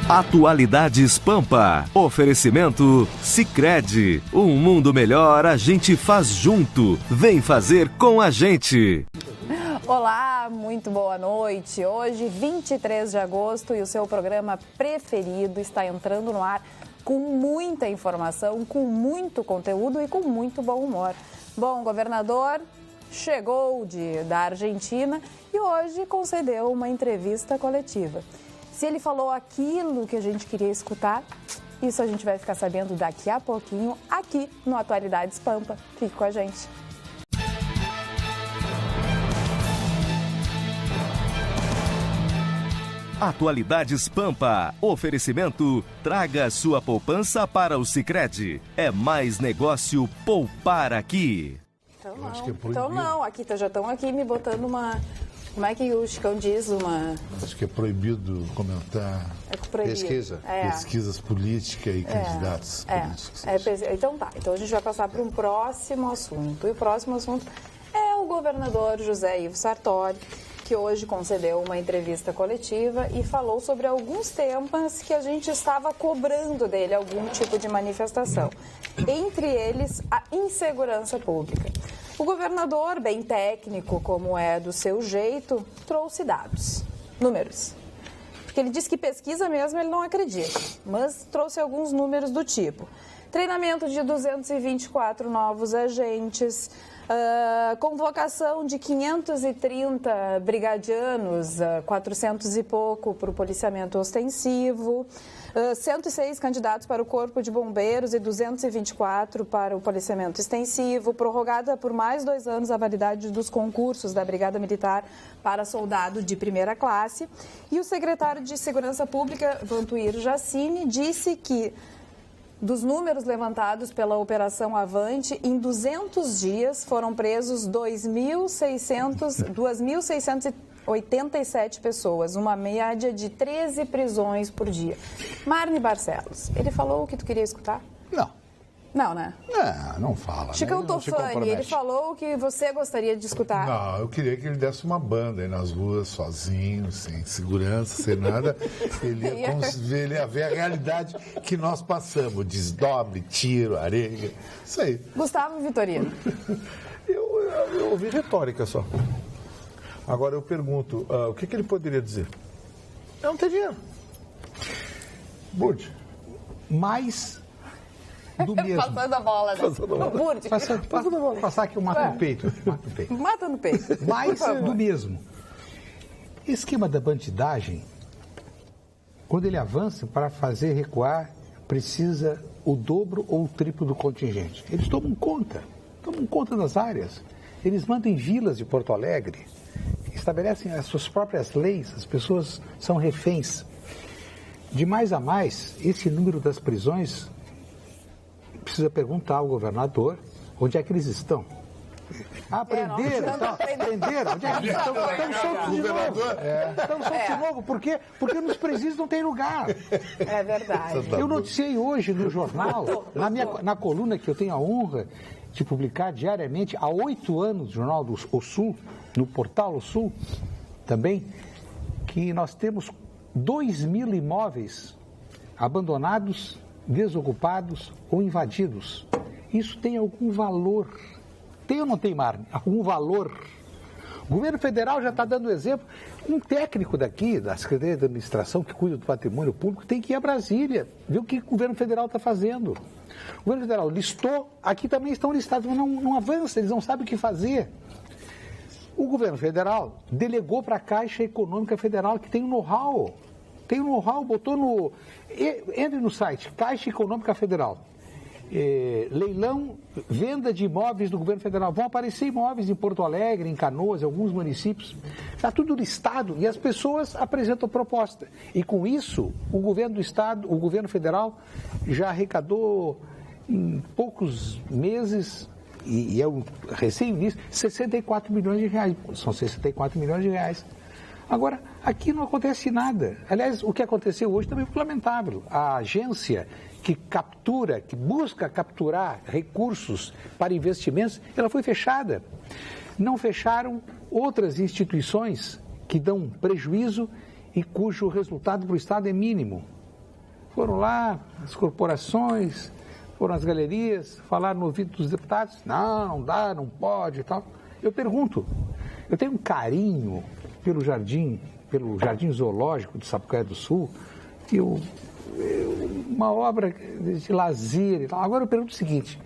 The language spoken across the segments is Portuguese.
Atualidades Pampa. Oferecimento Sicredi. Um mundo melhor a gente faz junto. Vem fazer com a gente. Olá, muito boa noite. Hoje, 23 de agosto, e o seu programa preferido está entrando no ar com muita informação, com muito conteúdo e com muito bom humor. Bom, o governador chegou da Argentina e hoje concedeu uma entrevista coletiva. Se ele falou aquilo que a gente queria escutar, isso a gente vai ficar sabendo daqui a pouquinho aqui no Atualidades Pampa. Fique com a gente. Atualidades Pampa. Oferecimento: traga sua poupança para o Sicredi. É mais negócio poupar aqui. Então não, aqui já estão aqui me botando uma... Como é que o Chicão diz? Acho que é proibido comentar pesquisas políticas e candidatos políticos. Então tá, então a gente vai passar para um próximo assunto. E o próximo assunto é o governador José Ivo Sartori, que hoje concedeu uma entrevista coletiva e falou sobre alguns temas que a gente estava cobrando dele, algum tipo de manifestação. Entre eles, a insegurança pública. O governador, bem técnico, como é do seu jeito, trouxe dados, números. Porque ele disse que pesquisa mesmo ele não acredita, mas trouxe alguns números do tipo: treinamento de 224 novos agentes, convocação de 530 brigadianos, 400 e pouco para o policiamento ostensivo, 106 candidatos para o Corpo de Bombeiros e 224 para o policiamento extensivo, prorrogada por mais 2 anos a validade dos concursos da Brigada Militar para soldado de primeira classe. E o secretário de Segurança Pública, Vantuir Jacini, disse que dos números levantados pela Operação Avante, em 200 dias foram presos 2.687 pessoas, uma média de 13 prisões por dia. Marne Barcelos, ele falou o que tu queria escutar? Não. Não, né? Não fala. Chicão Tofani, ele falou o que você gostaria de escutar. Não, eu queria que ele desse uma banda aí nas ruas, sozinho, sem segurança, sem nada. Ele ia ver a realidade que nós passamos. Desdobre, tiro, areia, isso aí. Gustavo Vitorino. Eu ouvi retórica só. Agora eu pergunto, o que ele poderia dizer? Eu não tenho dinheiro. Burde, mais do mesmo. Passando a bola, né? Burde. Passar aqui o mato no peito. Mata no peito. Mais do mesmo. Esquema da bandidagem, quando ele avança para fazer recuar, precisa o dobro ou o triplo do contingente. Eles tomam conta das áreas. Eles mandam em vilas de Porto Alegre, estabelecem as suas próprias leis, as pessoas são reféns. De mais a mais, esse número das prisões, precisa perguntar ao governador onde é que eles estão. Aprenderam? Onde é que eles estão? Estão soltos de novo. Estão soltos de novo. Por quê? Porque nos presídios não tem lugar. É verdade. Eu noticiei hoje no jornal, na coluna que eu tenho a honra de publicar diariamente há 8 anos, no jornal do O Sul, no portal O Sul, também, que nós temos 2.000 imóveis abandonados, desocupados ou invadidos. Isso tem algum valor? Tem ou não tem, Marne? Algum valor? O governo federal já está dando exemplo. Um técnico daqui, da Secretaria de Administração, que cuida do patrimônio público, tem que ir a Brasília, ver o que o governo federal está fazendo. O governo federal listou, aqui também estão listados, mas não avança, eles não sabem o que fazer. O governo federal delegou para a Caixa Econômica Federal, que tem um know-how. Tem um know-how, botou no... Entre no site, Caixa Econômica Federal. Leilão, venda de imóveis do governo federal. Vão aparecer imóveis em Porto Alegre, em Canoas, em alguns municípios. Está tudo listado e as pessoas apresentam proposta. E com isso, o governo do estado, o governo federal já arrecadou em poucos meses, e é o recém-início, 64 milhões de reais. São 64 milhões de reais. Agora, aqui não acontece nada. Aliás, o que aconteceu hoje também foi lamentável. A agência que busca capturar recursos para investimentos, ela foi fechada. Não fecharam outras instituições que dão prejuízo e cujo resultado para o Estado é mínimo. foram lá, as corporações, foram às galerias, falaram no ouvido dos deputados, não dá, não pode e tal. Eu pergunto, eu tenho um carinho pelo jardim zoológico de Sapucaí do Sul, uma obra de lazer e tal. Agora eu pergunto o seguinte,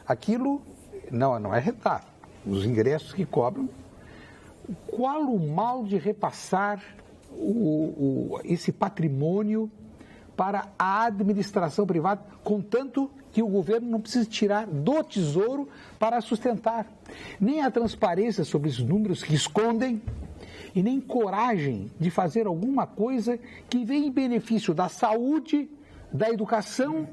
aquilo não é rentável, os ingressos que cobram, qual o mal de repassar esse patrimônio para a administração privada, contanto que o governo não precisa tirar do tesouro para sustentar. Nem a transparência sobre os números que escondem e nem coragem de fazer alguma coisa que venha em benefício da saúde, da educação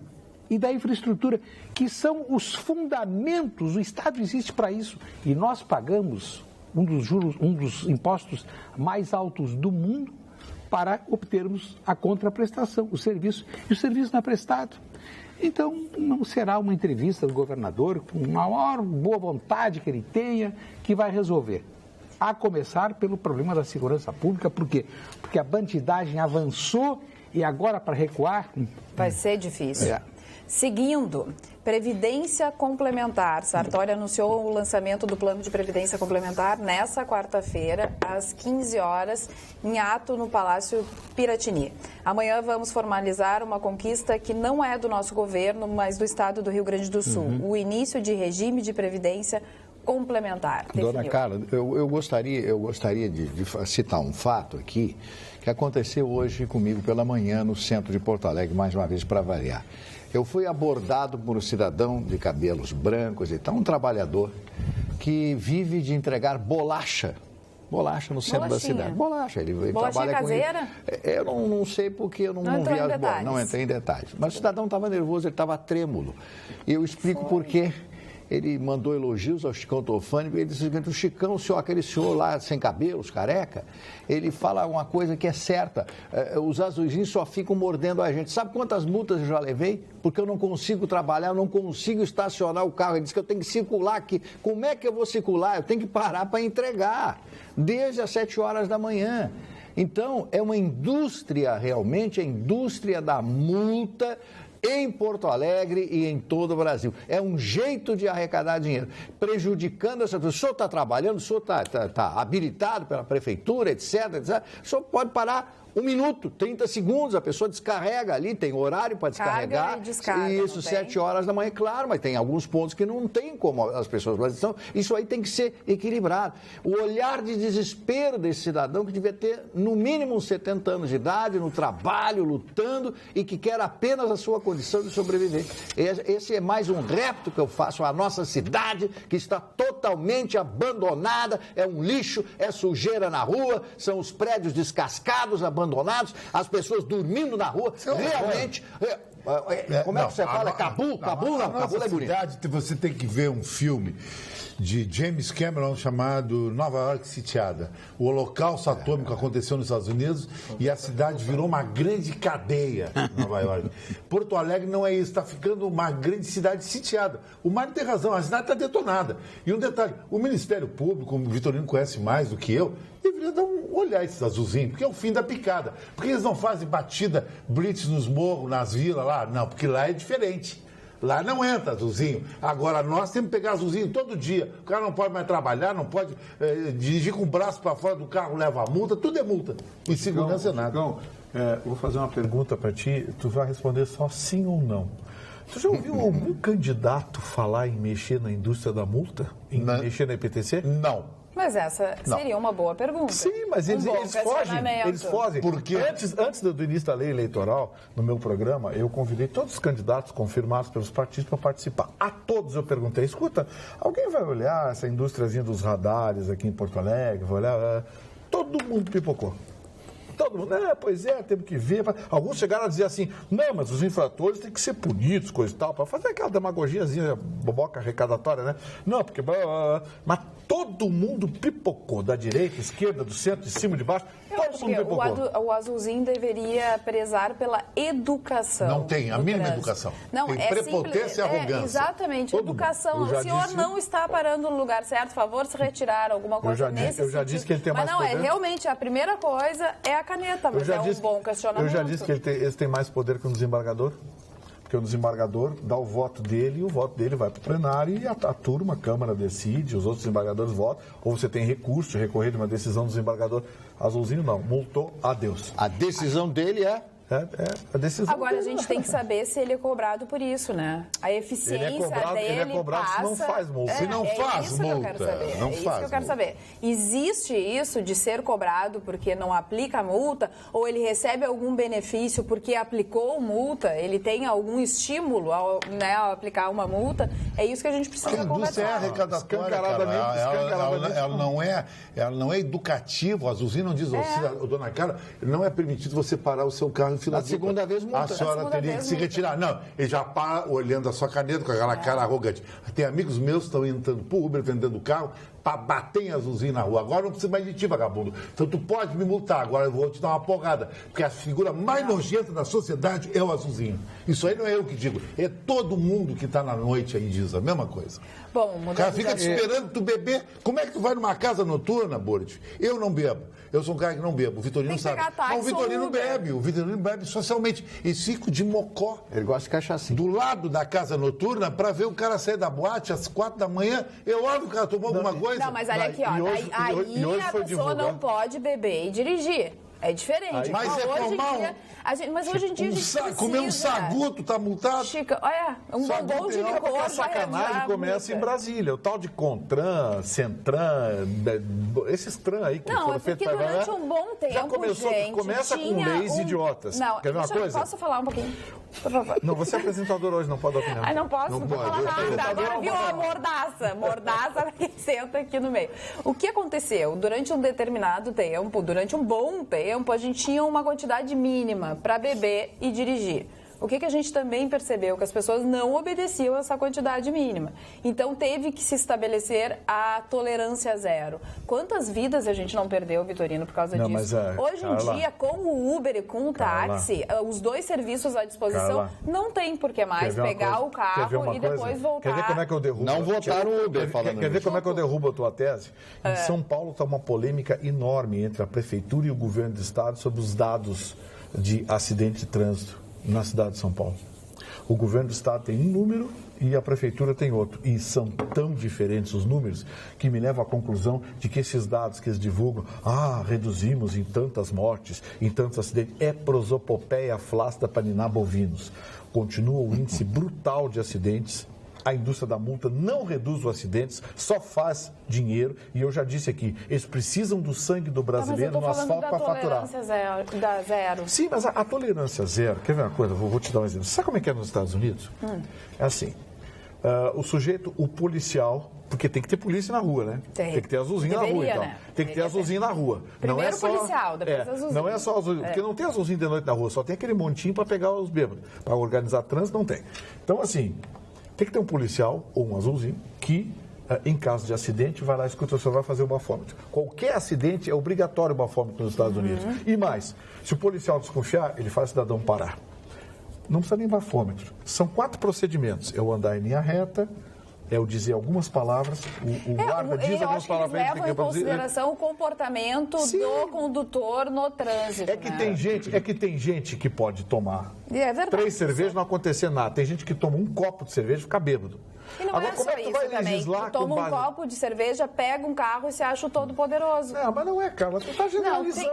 e da infraestrutura, que são os fundamentos. O Estado existe para isso e nós pagamos um dos impostos mais altos do mundo para obtermos a contraprestação, o serviço. E o serviço não é prestado. Então, não será uma entrevista do governador, com a maior boa vontade que ele tenha, que vai resolver. A começar pelo problema da segurança pública. Por quê? Porque a bandidagem avançou e agora, para recuar... Vai ser difícil. Seguindo, Previdência Complementar. Sartori anunciou o lançamento do Plano de Previdência Complementar nessa quarta-feira, às 15 horas, em ato no Palácio Piratini. Amanhã vamos formalizar uma conquista que não é do nosso governo, mas do Estado do Rio Grande do Sul. O início de regime de previdência complementar. Dona Carla, eu gostaria de citar um fato aqui que aconteceu hoje comigo pela manhã no centro de Porto Alegre, mais uma vez para variar. Eu fui abordado por um cidadão de cabelos brancos e tal, um trabalhador que vive de entregar bolacha no centro da cidade. Bolacha, ele trabalha caseira? Com ele. Eu não sei porque eu não vi as bolachas, não entrei em detalhes. Mas o cidadão estava nervoso, ele estava trêmulo. E eu explico por quê. Ele mandou elogios ao Chicão Tofani, ele disse o Chicão, aquele senhor lá sem cabelos, careca, ele fala uma coisa que é certa, os azuizinhos só ficam mordendo a gente. Sabe quantas multas eu já levei? Porque eu não consigo trabalhar, eu não consigo estacionar o carro. Ele disse que eu tenho que circular aqui. Como é que eu vou circular? Eu tenho que parar para entregar, desde as 7 horas da manhã. Então, é uma indústria, realmente, a indústria da multa em Porto Alegre e em todo o Brasil. É um jeito de arrecadar dinheiro, prejudicando essa pessoa. O senhor está trabalhando, o senhor está habilitado pela prefeitura, etc. O senhor pode parar 1 minuto, 30 segundos, a pessoa descarrega ali, tem horário para descarregar. E isso, 7 horas da manhã, claro, mas tem alguns pontos que não tem como as pessoas. Mas então, isso aí tem que ser equilibrado. O olhar de desespero desse cidadão que devia ter, no mínimo, 70 anos de idade, no trabalho, lutando e que quer apenas a sua condição de sobreviver. Esse é mais um repto que eu faço à nossa cidade, que está totalmente abandonada, é um lixo, é sujeira na rua, são os prédios descascados, abandonados, as pessoas dormindo na rua, realmente... Como é que você fala? Cabul é bonito. Você tem que ver um filme de James Cameron chamado Nova York Sitiada. O holocausto atômico aconteceu nos Estados Unidos e a cidade virou uma grande cadeia, Nova York. Porto Alegre não é isso, está ficando uma grande cidade sitiada. O Mário tem razão, a cidade está detonada. E um detalhe, o Ministério Público, como o Vitorino conhece mais do que eu, deveria dar olhar esses azulzinhos, porque é o fim da picada. Por que eles não fazem batida, blitz nos morros, nas vilas lá? Não, porque lá é diferente. Lá não entra azulzinho. Agora, nós temos que pegar azulzinho todo dia. O cara não pode mais trabalhar, não pode dirigir com o braço para fora do carro, leva a multa, tudo é multa. E segurança é nada. Vou fazer uma pergunta para ti, tu vai responder só sim ou não. Tu já ouviu algum candidato falar em mexer na indústria da multa? Em mexer na IPTC? Não. Mas essa seria uma boa pergunta. Sim, mas eles fogem. Porque antes do início da lei eleitoral, no meu programa, eu convidei todos os candidatos confirmados pelos partidos para participar. A todos eu perguntei, escuta, alguém vai olhar essa indústriazinha dos radares aqui em Porto Alegre? Vai olhar? Todo mundo pipocou. Todo mundo, pois é, temos que ver. Alguns chegaram a dizer assim, não, mas os infratores têm que ser punidos, coisa e tal, para fazer aquela demagogiazinha, boboca arrecadatória, né? Não, porque... Mas todo mundo pipocou, da direita, esquerda, do centro, de cima, de baixo, todo mundo pipocou. O azulzinho deveria prezar pela educação. Não tem, a mínima educação. Não, tem prepotência e arrogância. Exatamente, educação. O senhor não está parando no lugar certo, por favor, se retirar alguma coisa nesse sentido. Eu já disse que ele tem mais poder. Mas não, realmente, a primeira coisa é a caneta, mas é um bom questionamento. Eu já disse que eles têm mais poder que um desembargador. Porque o desembargador dá o voto dele e o voto dele vai para o plenário e a turma, a Câmara decide, os outros desembargadores votam, ou você tem recurso de recorrer de uma decisão do desembargador. Azulzinho não, multou, adeus. A decisão dele é a decisão. Agora dele, a gente tem que saber se ele é cobrado por isso, né? A eficiência dele ele é cobrado passa... se não faz multa. Se não faz multa, não isso faz que eu quero saber. Existe isso de ser cobrado porque não aplica a multa, ou ele recebe algum benefício porque aplicou multa, ele tem algum estímulo ao aplicar uma multa? É isso que a gente precisa conversar. É arrecadatória, ela não é educativa. A Azulzinha não diz, dona Carla, não é permitido você parar o seu carro. Na segunda vez, multa. A senhora teria que se retirar. Não, ele já para olhando a sua caneta com aquela cara arrogante. Tem amigos meus que estão entrando pro Uber, vendendo carro, para bater em Azulzinho na rua. Agora não precisa mais de ti, vagabundo. Então tu pode me multar, agora eu vou te dar uma porrada. Porque a figura mais nojenta da sociedade é o Azulzinho. Isso aí não é eu que digo, é todo mundo que está na noite aí diz a mesma coisa. Bom, o cara fica te esperando tu beber. Como é que tu vai numa casa noturna, Boris? Eu não bebo. Eu sou um cara que não bebo. O Vitorino sabe. Mas o Vitorino bebe. O Vitorino bebe socialmente. E fico de mocó. Ele gosta de cachaça. Do lado da casa noturna para ver o cara sair da boate às 4 da manhã. Eu olho o cara tomou alguma coisa. Não, mas olha aqui, ó. Aí a pessoa não pode beber e dirigir. É diferente. Mas hoje hoje em dia a gente precisa... Comer um sagu, tu tá multado? Chica, olha, um bombom de licor... A sacanagem começa em Brasília. O tal de Contran, Centran, esses tran aí que foram feitos... Não, é porque durante um bom tempo, já começou, gente, começa com leis idiotas. Não, quer ver uma coisa? Posso falar um pouquinho? Por favor. Não, você é apresentador hoje, não pode dar opinião. Ai, não posso, não pode falar nada. Agora viu a mordaça que senta aqui no meio. O que aconteceu? Durante um determinado tempo, durante um bom tempo, a gente tinha uma quantidade mínima para beber e dirigir. O que a gente também percebeu? Que as pessoas não obedeciam essa quantidade mínima. Então, teve que se estabelecer a tolerância zero. Quantas vidas a gente não perdeu, Vitorino, por causa disso? Mas, hoje em dia, com o Uber e com o táxi, os dois serviços à disposição, não tem por que mais pegar o carro e depois voltar. Quer ver como é que eu derrubo? Não votaram o Uber falando Quer ver como é que eu derrubo a tua tese? Em São Paulo está uma polêmica enorme entre a Prefeitura e o Governo do Estado sobre os dados de acidente de trânsito na cidade de São Paulo. O governo do estado tem um número e a prefeitura tem outro. E são tão diferentes os números que me levam à conclusão de que esses dados que eles divulgam, reduzimos em tantas mortes, em tantos acidentes, é prosopopeia flácida para ninar bovinos. Continua o índice brutal de acidentes. A indústria da multa não reduz os acidentes, só faz dinheiro. E eu já disse aqui, eles precisam do sangue do brasileiro no asfalto para faturar. Da zero. Sim, mas a tolerância zero, quer ver uma coisa? Vou te dar um exemplo. Sabe como é que é nos Estados Unidos? É assim, o sujeito, o policial, porque tem que ter polícia na rua, né? Tem que ter azulzinho na rua, então. Né? Tem que ter azulzinho na rua. Primeiro não é só, policial, depois azulzinho. Não é só azulzinho, porque não tem azulzinho de noite na rua, só tem aquele montinho para pegar os bêbados. Para organizar trânsito, não tem. Então, assim... Tem que ter um policial ou um azulzinho que, em caso de acidente, vai lá e escuta, você vai fazer o bafômetro. Qualquer acidente é obrigatório o bafômetro nos Estados Unidos. E mais, se o policial desconfiar, ele faz o cidadão parar. Não precisa nem bafômetro. São 4 procedimentos. É o andar em linha reta, é o dizer algumas palavras, o guarda diz algumas palavras. Eles levam em consideração o comportamento do condutor no trânsito. É que tem gente que pode tomar 3 cervejas e não acontecer nada. Tem gente que toma um copo de cerveja e fica bêbado. E não é só isso também. Tu toma um copo de cerveja, pega um carro e se acha o todo poderoso. Não, mas não é, Carla. Tu está generalizando.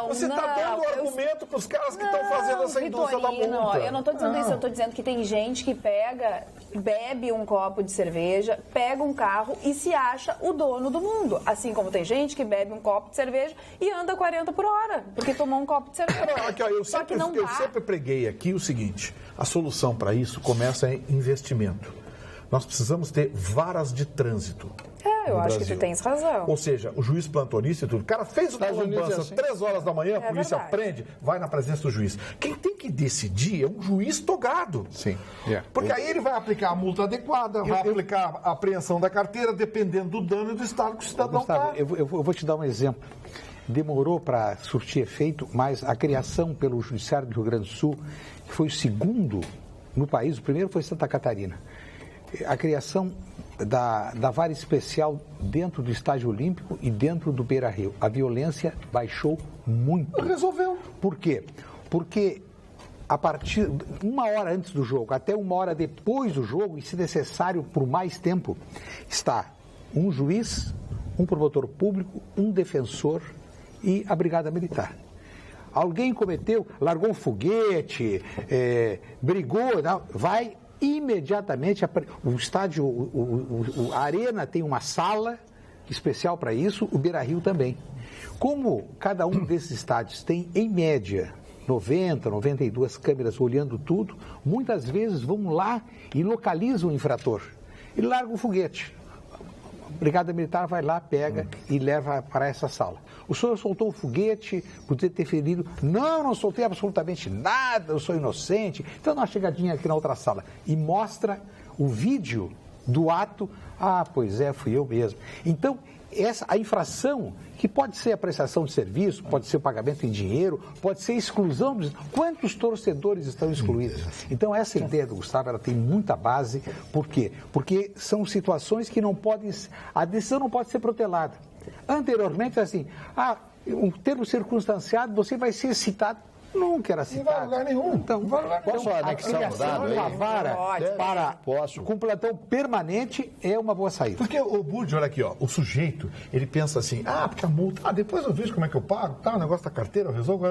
Você está dando argumento para os caras que estão fazendo essa indústria da multa. Eu não estou dizendo isso. Eu estou dizendo que tem gente que bebe um copo de cerveja, pega um carro e se acha o dono do mundo. Assim como tem gente que bebe um copo de cerveja e anda 40 por hora, porque tomou um copo de cerveja. Eu sempre preguei aqui o seguinte, a solução para isso começa em investimento. Nós precisamos ter varas de trânsito. Eu acho que tu tens razão. Ou seja, o juiz plantonista e tudo. O cara fez o lambança às 3 horas da manhã, a polícia prende, vai na presença do juiz. Quem tem que decidir é um juiz togado. Sim. Porque aí ele vai aplicar a multa adequada, vai aplicar a apreensão da carteira, dependendo do dano e do estado que o cidadão está. Eu vou te dar um exemplo. Demorou para surtir efeito, mas a criação pelo Judiciário do Rio Grande do Sul, que foi o segundo no país, o primeiro foi Santa Catarina. A criação da vara especial dentro do Estádio Olímpico e dentro do Beira-Rio. A violência baixou muito. Resolveu. Por quê? Porque a partir uma hora antes do jogo, até uma hora depois do jogo, e se necessário por mais tempo, está um juiz, um promotor público, um defensor e a Brigada Militar. Alguém cometeu, largou um foguete, brigou, não, vai imediatamente, o estádio, a Arena tem uma sala especial para isso, o Beira-Rio também. Como cada um desses estádios tem, em média, 90, 92 câmeras olhando tudo, muitas vezes vão lá e localizam o infrator e largam o foguete. A Brigada Militar vai lá, pega e leva para essa sala. O senhor soltou o foguete, podia ter ferido. Não soltei absolutamente nada, eu sou inocente. Então dá uma chegadinha aqui na outra sala e mostra o vídeo do ato. Ah, pois é, fui eu mesmo. Então, a infração, que pode ser a prestação de serviço, pode ser o pagamento em dinheiro, pode ser exclusão. Quantos torcedores estão excluídos? Então, essa ideia do Gustavo, ela tem muita base. Por quê? Porque são situações que não podem... A decisão não pode ser protelada. Anteriormente, assim, um termo circunstanciado, você vai ser citado. Nunca era citado. Não vai a lugar nenhum. Então, posso anexar o dado aí? Uma vara Posso. com plantão permanente é uma boa saída. Porque o Budi, olha aqui, ó, o sujeito, ele pensa assim, porque a multa, depois eu vejo como é que eu pago, o negócio da carteira, eu resolvo.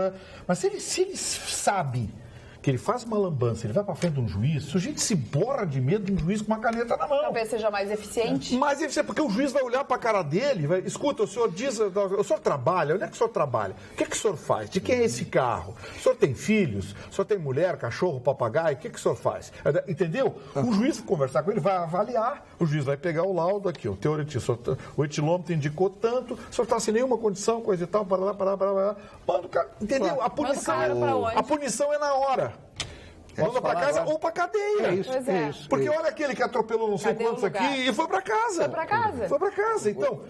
Mas se ele sabe que ele faz uma lambança, ele vai pra frente de um juiz, o sujeito se borra de medo de um juiz com uma caneta na mão. Talvez seja mais eficiente. Mas deve ser porque o juiz vai olhar pra cara dele e vai, escuta, o senhor diz, o senhor trabalha, onde é que o senhor trabalha? O que é que o senhor faz? De quem é esse carro? O senhor tem filhos? O senhor tem mulher, cachorro, papagaio? O que é que o senhor faz? Entendeu? O juiz vai conversar com ele, vai avaliar, o juiz vai pegar o laudo aqui, o teoretismo, o etilômetro indicou tanto, o senhor está sem nenhuma condição, coisa e tal, para lá. Manda o cara, entendeu? A punição é na hora. Manda pra casa ou pra cadeia. É isso. Porque olha aquele que atropelou não sei quantos aqui e foi pra casa. Foi pra casa. Então,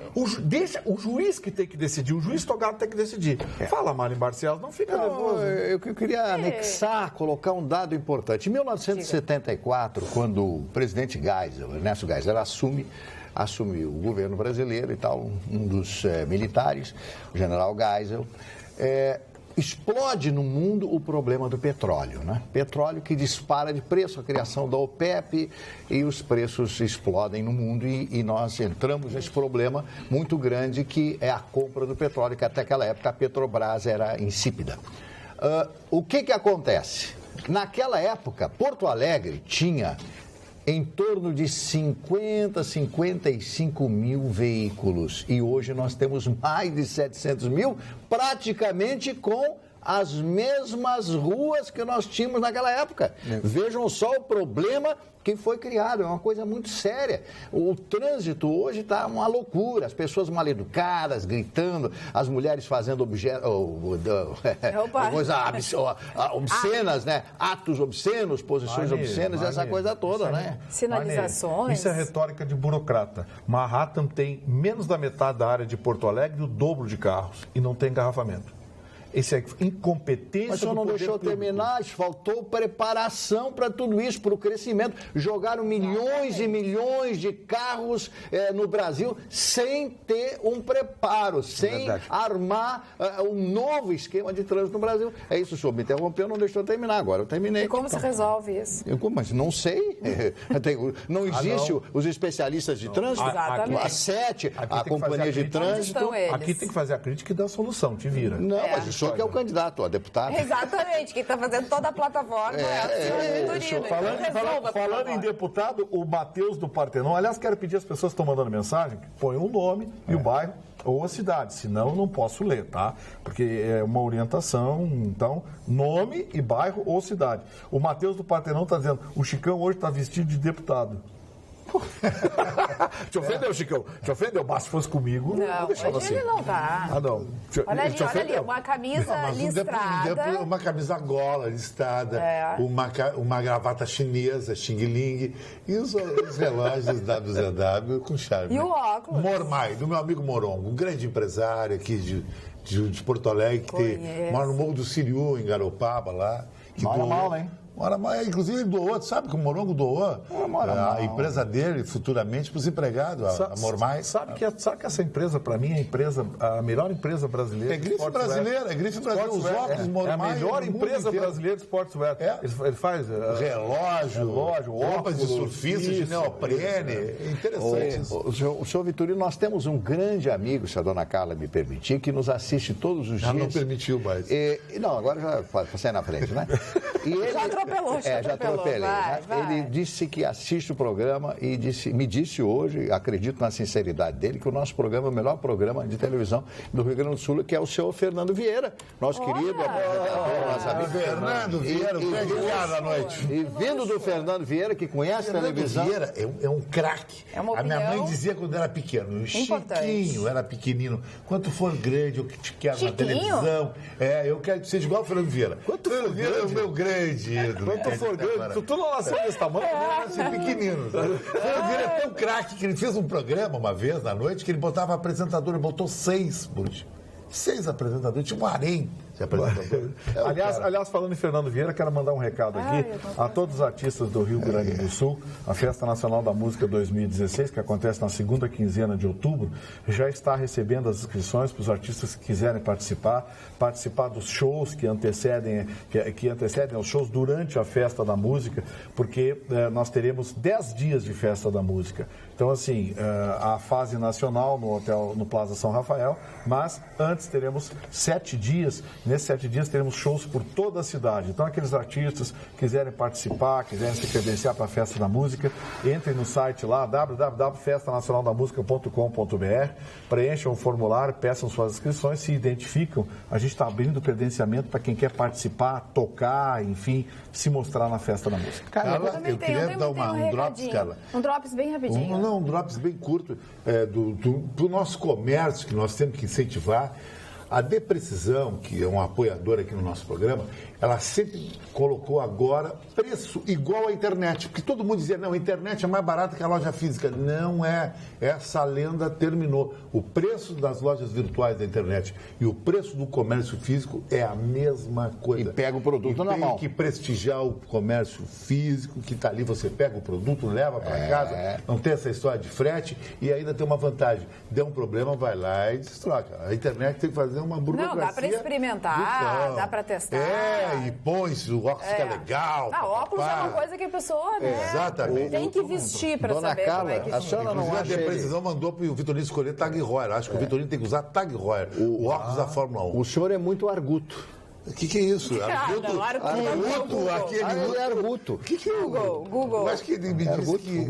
deixa o juiz que tem que decidir, o juiz togado tem que decidir. Fala, Mário Barcelos, não fica nervoso. Eu queria anexar, colocar um dado importante. Em 1974, quando o presidente Geisel, Ernesto Geisel, assumiu o governo brasileiro e tal, um dos militares, o general Geisel, explode no mundo o problema do petróleo, né? Petróleo que dispara de preço, a criação da OPEP e os preços explodem no mundo e nós entramos nesse problema muito grande que é a compra do petróleo, que até aquela época a Petrobras era insípida. O que acontece? Naquela época, Porto Alegre tinha em torno de 55 mil veículos. E hoje nós temos mais de 700 mil, praticamente com as mesmas ruas que nós tínhamos naquela época. Vejam só o problema que foi criado, é uma coisa muito séria. O trânsito hoje está uma loucura, as pessoas mal educadas, gritando, as mulheres fazendo obscenas, né? Atos obscenos, posições obscenas, essa coisa toda, né? Sinalizações. Isso é retórica de burocrata. Manhattan tem menos da metade da área de Porto Alegre, o dobro de carros, e não tem engarrafamento. Esse é incompetência. Mas o senhor não deixou terminar, faltou preparação para tudo isso, para o crescimento. Jogaram milhões e milhões de carros no Brasil sem ter um preparo, sem armar um novo esquema de trânsito no Brasil. É isso, o senhor me interrompeu, não deixou terminar. Agora eu terminei. E como se resolve isso? Mas não sei. Não existe os especialistas de trânsito? A SET, a companhia de trânsito. Aqui tem que fazer a crítica e dar a solução, te vira. Não, mas o senhor que é o candidato a deputado. Exatamente, quem está fazendo toda a plataforma Falando em deputado, o Matheus do Partenon, aliás, quero pedir às pessoas que estão mandando mensagem, que põem o nome e o bairro ou a cidade, senão eu não posso ler, tá? Porque é uma orientação, então, nome e bairro ou cidade. O Matheus do Partenon está dizendo, o Chicão hoje está vestido de deputado. Te ofendeu, Chicão? Te ofendeu? Mas se fosse comigo, não deixava assim. Ele não tá. Não. Olha ali, uma camisa listrada. Uma camisa gola listrada, uma gravata chinesa, Xing Ling, e os relógios WZW com charme. E o óculos. Mormai, do meu amigo Morongo, um grande empresário aqui de Porto Alegre, que mora no Morro do Siriú, em Garopaba, lá. Mora mal, hein? Inclusive ele doou, sabe que o Morongo doou a empresa dele futuramente para os empregados, a Mormais. Sabe que essa empresa, para mim, é a melhor empresa brasileira. É grife brasileira, os óculos Mormais. É a melhor empresa brasileira de sportswear. Ele faz relógio, roupas de surfistas, de neoprene. É interessante isso. O senhor Vitorino, nós temos um grande amigo, se a dona Carla me permitir, que nos assiste todos os dias. Já não permitiu mais. Não, agora já pode sair na frente, né? E ele, já atropelou. Já atropelei. Vai. Ele disse que assiste o programa e me disse hoje, acredito na sinceridade dele, que o nosso programa é o melhor programa de televisão do Rio Grande do Sul, que é o senhor Fernando Vieira, nosso querido apresentador, nosso amigo Fernando Vieira, o grande piada da noite. E vindo do Fernando Vieira, que conhece televisão. Vieira é um craque. A minha mãe dizia quando era pequeno, o Chiquinho era pequenino. Quando for grande, eu te quero na televisão. Eu quero que seja igual o Fernando Vieira. Quanto for grande, é o meu grande ídolo. Quanto for grande, tu não nasceu desse tamanho, pequenino. O Fernando Vieira é tão craque que ele fez um programa uma vez na noite que ele botava apresentador, ele botou 6 por dia. 6 apresentadores, tipo um harém de apresentador. Aliás, falando em Fernando Vieira, quero mandar um recado aqui a todos os artistas do Rio Grande do Sul. A Festa Nacional da Música 2016, que acontece na segunda quinzena de outubro, já está recebendo as inscrições para os artistas que quiserem participar dos shows que antecedem os shows durante a Festa da Música, porque nós teremos 10 dias de Festa da Música. Então, assim, a fase nacional no Plaza São Rafael, mas antes teremos 7 dias. Nesses 7 dias teremos shows por toda a cidade. Então, aqueles artistas que quiserem participar, quiserem se credenciar para a Festa da Música, entrem no site lá, www.festanacionaldamusica.com.br, preencham o formulário, peçam suas inscrições, se identificam. A gente está abrindo credenciamento para quem quer participar, tocar, enfim, se mostrar na Festa da Música. Carla, eu queria dar um drops, Carla. Um drops bem rapidinho. Um drops bem curto do nosso comércio, que nós temos que incentivar. A Deprecisão, que é uma apoiadora aqui no nosso programa, ela sempre colocou agora preço igual à internet. Porque todo mundo dizia, não, a internet é mais barata que a loja física. Não é. Essa lenda terminou. O preço das lojas virtuais da internet e o preço do comércio físico é a mesma coisa. E pega o produto na mão. Tem que prestigiar o comércio físico, que está ali, você pega o produto, leva para casa, não tem essa história de frete e ainda tem uma vantagem. Deu um problema, vai lá e destrói. A internet tem que fazer uma burocracia. Não, dá para experimentar, dá para testar. E põe-se, o óculos fica legal. Óculos é uma coisa que a pessoa, Exatamente. tem que vestir para saber Carla, como é que a senhora não acha a Deprecisão mandou para o Vitorino escolher Tag Heuer. Acho que o Vitorino tem que usar Tag Heuer, o óculos da Fórmula 1. O senhor é muito arguto. O que é isso? Arguto? Aquele arguto. O que é o Google? Eu acho que ele me disse que...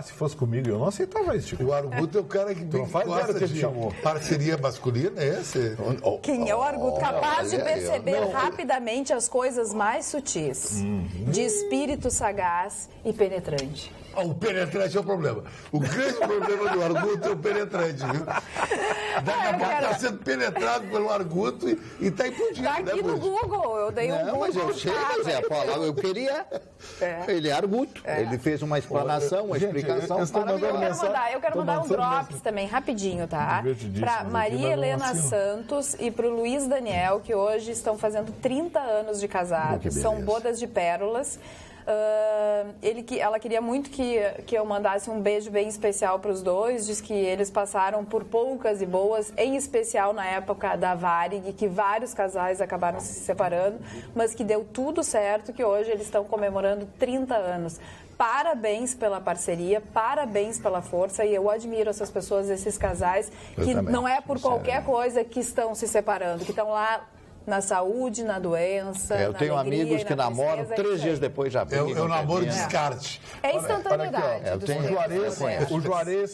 Se fosse comigo, eu não aceitava isso. Tipo. O arguto é o cara que gosta de chamou. Parceria masculina, é esse? Quem é o arguto? Capaz de perceber rapidamente as coisas mais sutis, de espírito sagaz e penetrante. O penetrante é o problema. O grande problema do arguto é o penetrante, viu? Daqui a pouco está sendo penetrado pelo arguto e está implodindo. Está aqui no Google, eu dei um Google. Mas eu sei, mas a palavra eu queria. Ele é arguto. Ele fez uma explanação, uma explicação. Eu quero mandar um drops também, rapidinho, tá? Para Maria Helena Santos e para o Luiz Daniel, que hoje estão fazendo 30 anos de casados. São bodas de pérolas. Ela queria muito que eu mandasse um beijo bem especial para os dois. Diz que eles passaram por poucas e boas, em especial na época da Varig, que vários casais acabaram se separando, mas que deu tudo certo, que hoje eles estão comemorando 30 anos. Parabéns pela parceria, parabéns pela força, e eu admiro essas pessoas, esses casais, que não é por qualquer coisa que estão se separando, que estão lá na saúde, na doença, eu tenho alegria, amigos que namoram 3 dias depois já brigam. Eu namoro descarte. É instantaneidade.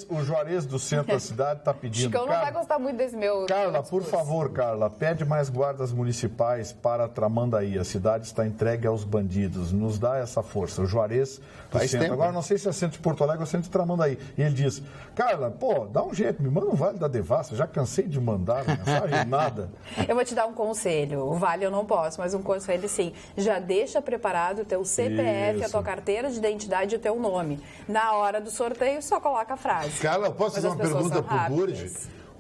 O Juarez do centro da cidade está pedindo. Chicão não vai gostar muito desse meu... Carla, por favor, Carla, pede mais guardas municipais para Tramandaí. A cidade está entregue aos bandidos. Nos dá essa força. O Juarez do centro. Agora, não sei se é centro de Porto Alegre ou centro de Tramandaí. E ele diz, Carla, dá um jeito, me manda um vale da Devassa. Já cansei de mandar mensagem, nada. Eu vou te dar um conselho. O vale eu não posso, mas um conselho sim. Já deixa preparado o teu CPF, a tua carteira de identidade e o teu nome. Na hora do sorteio, só coloca a frase. Carla, posso fazer uma pergunta pro Burdi?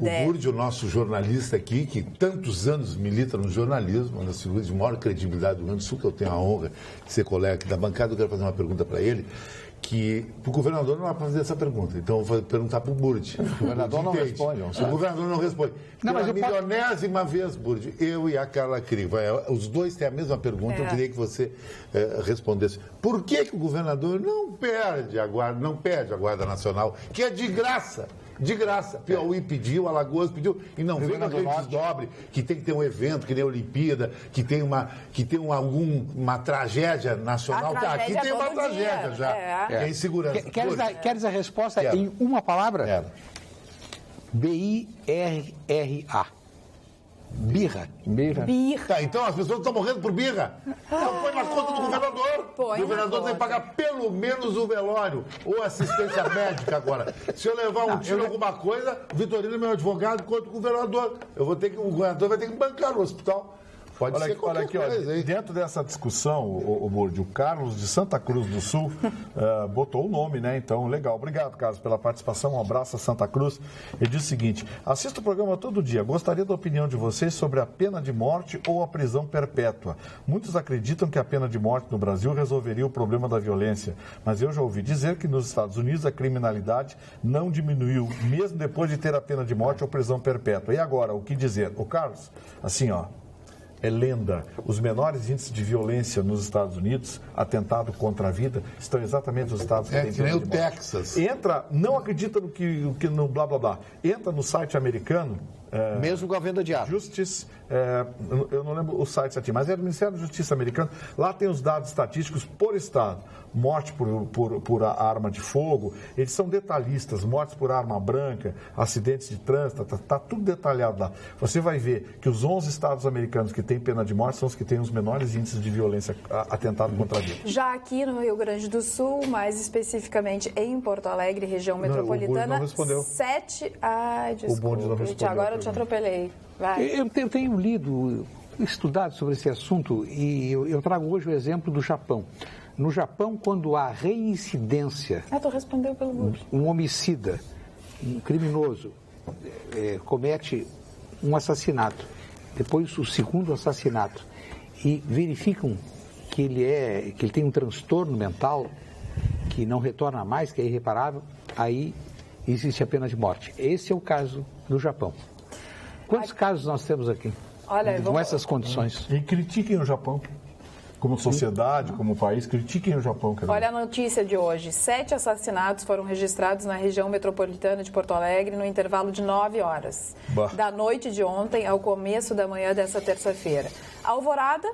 O Burdi, o nosso jornalista aqui, que tantos anos milita no jornalismo, uma das figuras de maior credibilidade do Rio Grande do Sul, que eu tenho a honra de ser colega aqui da bancada, eu quero fazer uma pergunta para ele, que para o governador não dá para fazer essa pergunta. Então eu vou perguntar para o Burdi. O governador não responde. O governador não responde. Não, mas pela milionésima vez, Burdi, eu e a Carla Criva, os dois têm a mesma pergunta, eu queria que você respondesse. Por que o governador não perde a Guarda Nacional, que é de graça? De graça. Piauí pediu, Alagoas pediu, e não vem com aquele desdobre que tem que ter um evento, que nem a Olimpíada, que tem uma tragédia nacional. Aqui tem uma tragédia já, que é insegurança. Queres a resposta em uma palavra? B-I-R-R-A. Birra. Tá, então as pessoas estão morrendo por birra. Então põe na conta do governador. O governador tem que pagar pelo menos o velório ou assistência médica agora. Se eu levar um tiro alguma coisa, o Vitorino é meu advogado contra o governador. O governador vai ter que bancar no hospital. Pode ser qualquer coisa, hein? Dentro dessa discussão, o Burdi, o Carlos de Santa Cruz do Sul botou o nome, né? Então, legal. Obrigado, Carlos, pela participação. Um abraço a Santa Cruz. Ele diz o seguinte: assisto o programa todo dia. Gostaria da opinião de vocês sobre a pena de morte ou a prisão perpétua. Muitos acreditam que a pena de morte no Brasil resolveria o problema da violência. Mas eu já ouvi dizer que nos Estados Unidos a criminalidade não diminuiu, mesmo depois de ter a pena de morte ou prisão perpétua. E agora, o que dizer? O Carlos, assim, ó. É lenda. Os menores índices de violência nos Estados Unidos, atentado contra a vida, estão exatamente nos estados que têm que nem o Texas. Entra, não acredita no blá blá blá. Entra no site americano. Mesmo com a venda de armas. Justice, eu não lembro o site certinho, mas é do Ministério da Justiça americano. Lá tem os dados estatísticos por estado. Morte por arma de fogo, eles são detalhistas. Mortes por arma branca, acidentes de trânsito, está tudo detalhado lá. Você vai ver que os 11 estados americanos que têm pena de morte são os que têm os menores índices de violência atentado contra a vida. Já aqui no Rio Grande do Sul, mais especificamente em Porto Alegre, região metropolitana, não respondeu. 7... Ai, desculpa, o Bonde não respondeu. Agora eu te atropelei. Vai. Eu tenho lido, estudado sobre esse assunto e eu trago hoje o exemplo do Japão. No Japão, quando há reincidência, Tu respondeu pelo Bonde. Um homicida, um criminoso, comete um assassinato, depois o segundo assassinato, e verificam que ele tem um transtorno mental que não retorna mais, que é irreparável, aí existe a pena de morte. Esse é o caso do Japão. Quantos casos nós temos aqui? Olha, com essas condições? E critiquem o Japão. Como sociedade, como país, critiquem o Japão. Olha a notícia de hoje. 7 assassinatos foram registrados na região metropolitana de Porto Alegre no intervalo de 9 horas. Da noite de ontem ao começo da manhã dessa terça-feira. Alvorada,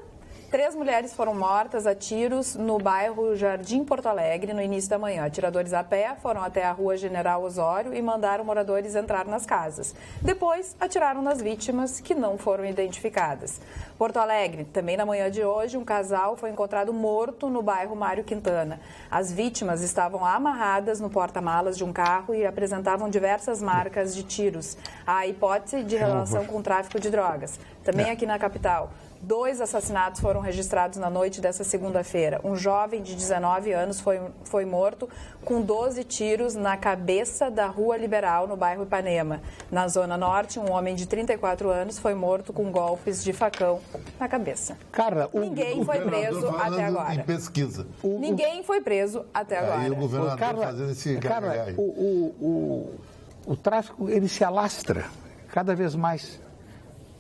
3 mulheres foram mortas a tiros no bairro Jardim Porto Alegre no início da manhã. Atiradores a pé foram até a rua General Osório e mandaram moradores entrar nas casas. Depois, atiraram nas vítimas, que não foram identificadas. Porto Alegre, também na manhã de hoje, um casal foi encontrado morto no bairro Mário Quintana. As vítimas estavam amarradas no porta-malas de um carro e apresentavam diversas marcas de tiros. Há hipótese de relação com o tráfico de drogas. Também aqui na capital. 2 assassinatos foram registrados na noite dessa segunda-feira. Um jovem de 19 anos foi morto com 12 tiros na cabeça da Rua Liberal, no bairro Ipanema. Na Zona Norte, um homem de 34 anos foi morto com golpes de facão na cabeça. Cara, ninguém foi preso até agora. Em pesquisa. Ninguém foi preso até agora. Aí o governador fazendo esse cara, o tráfico, ele se alastra cada vez mais.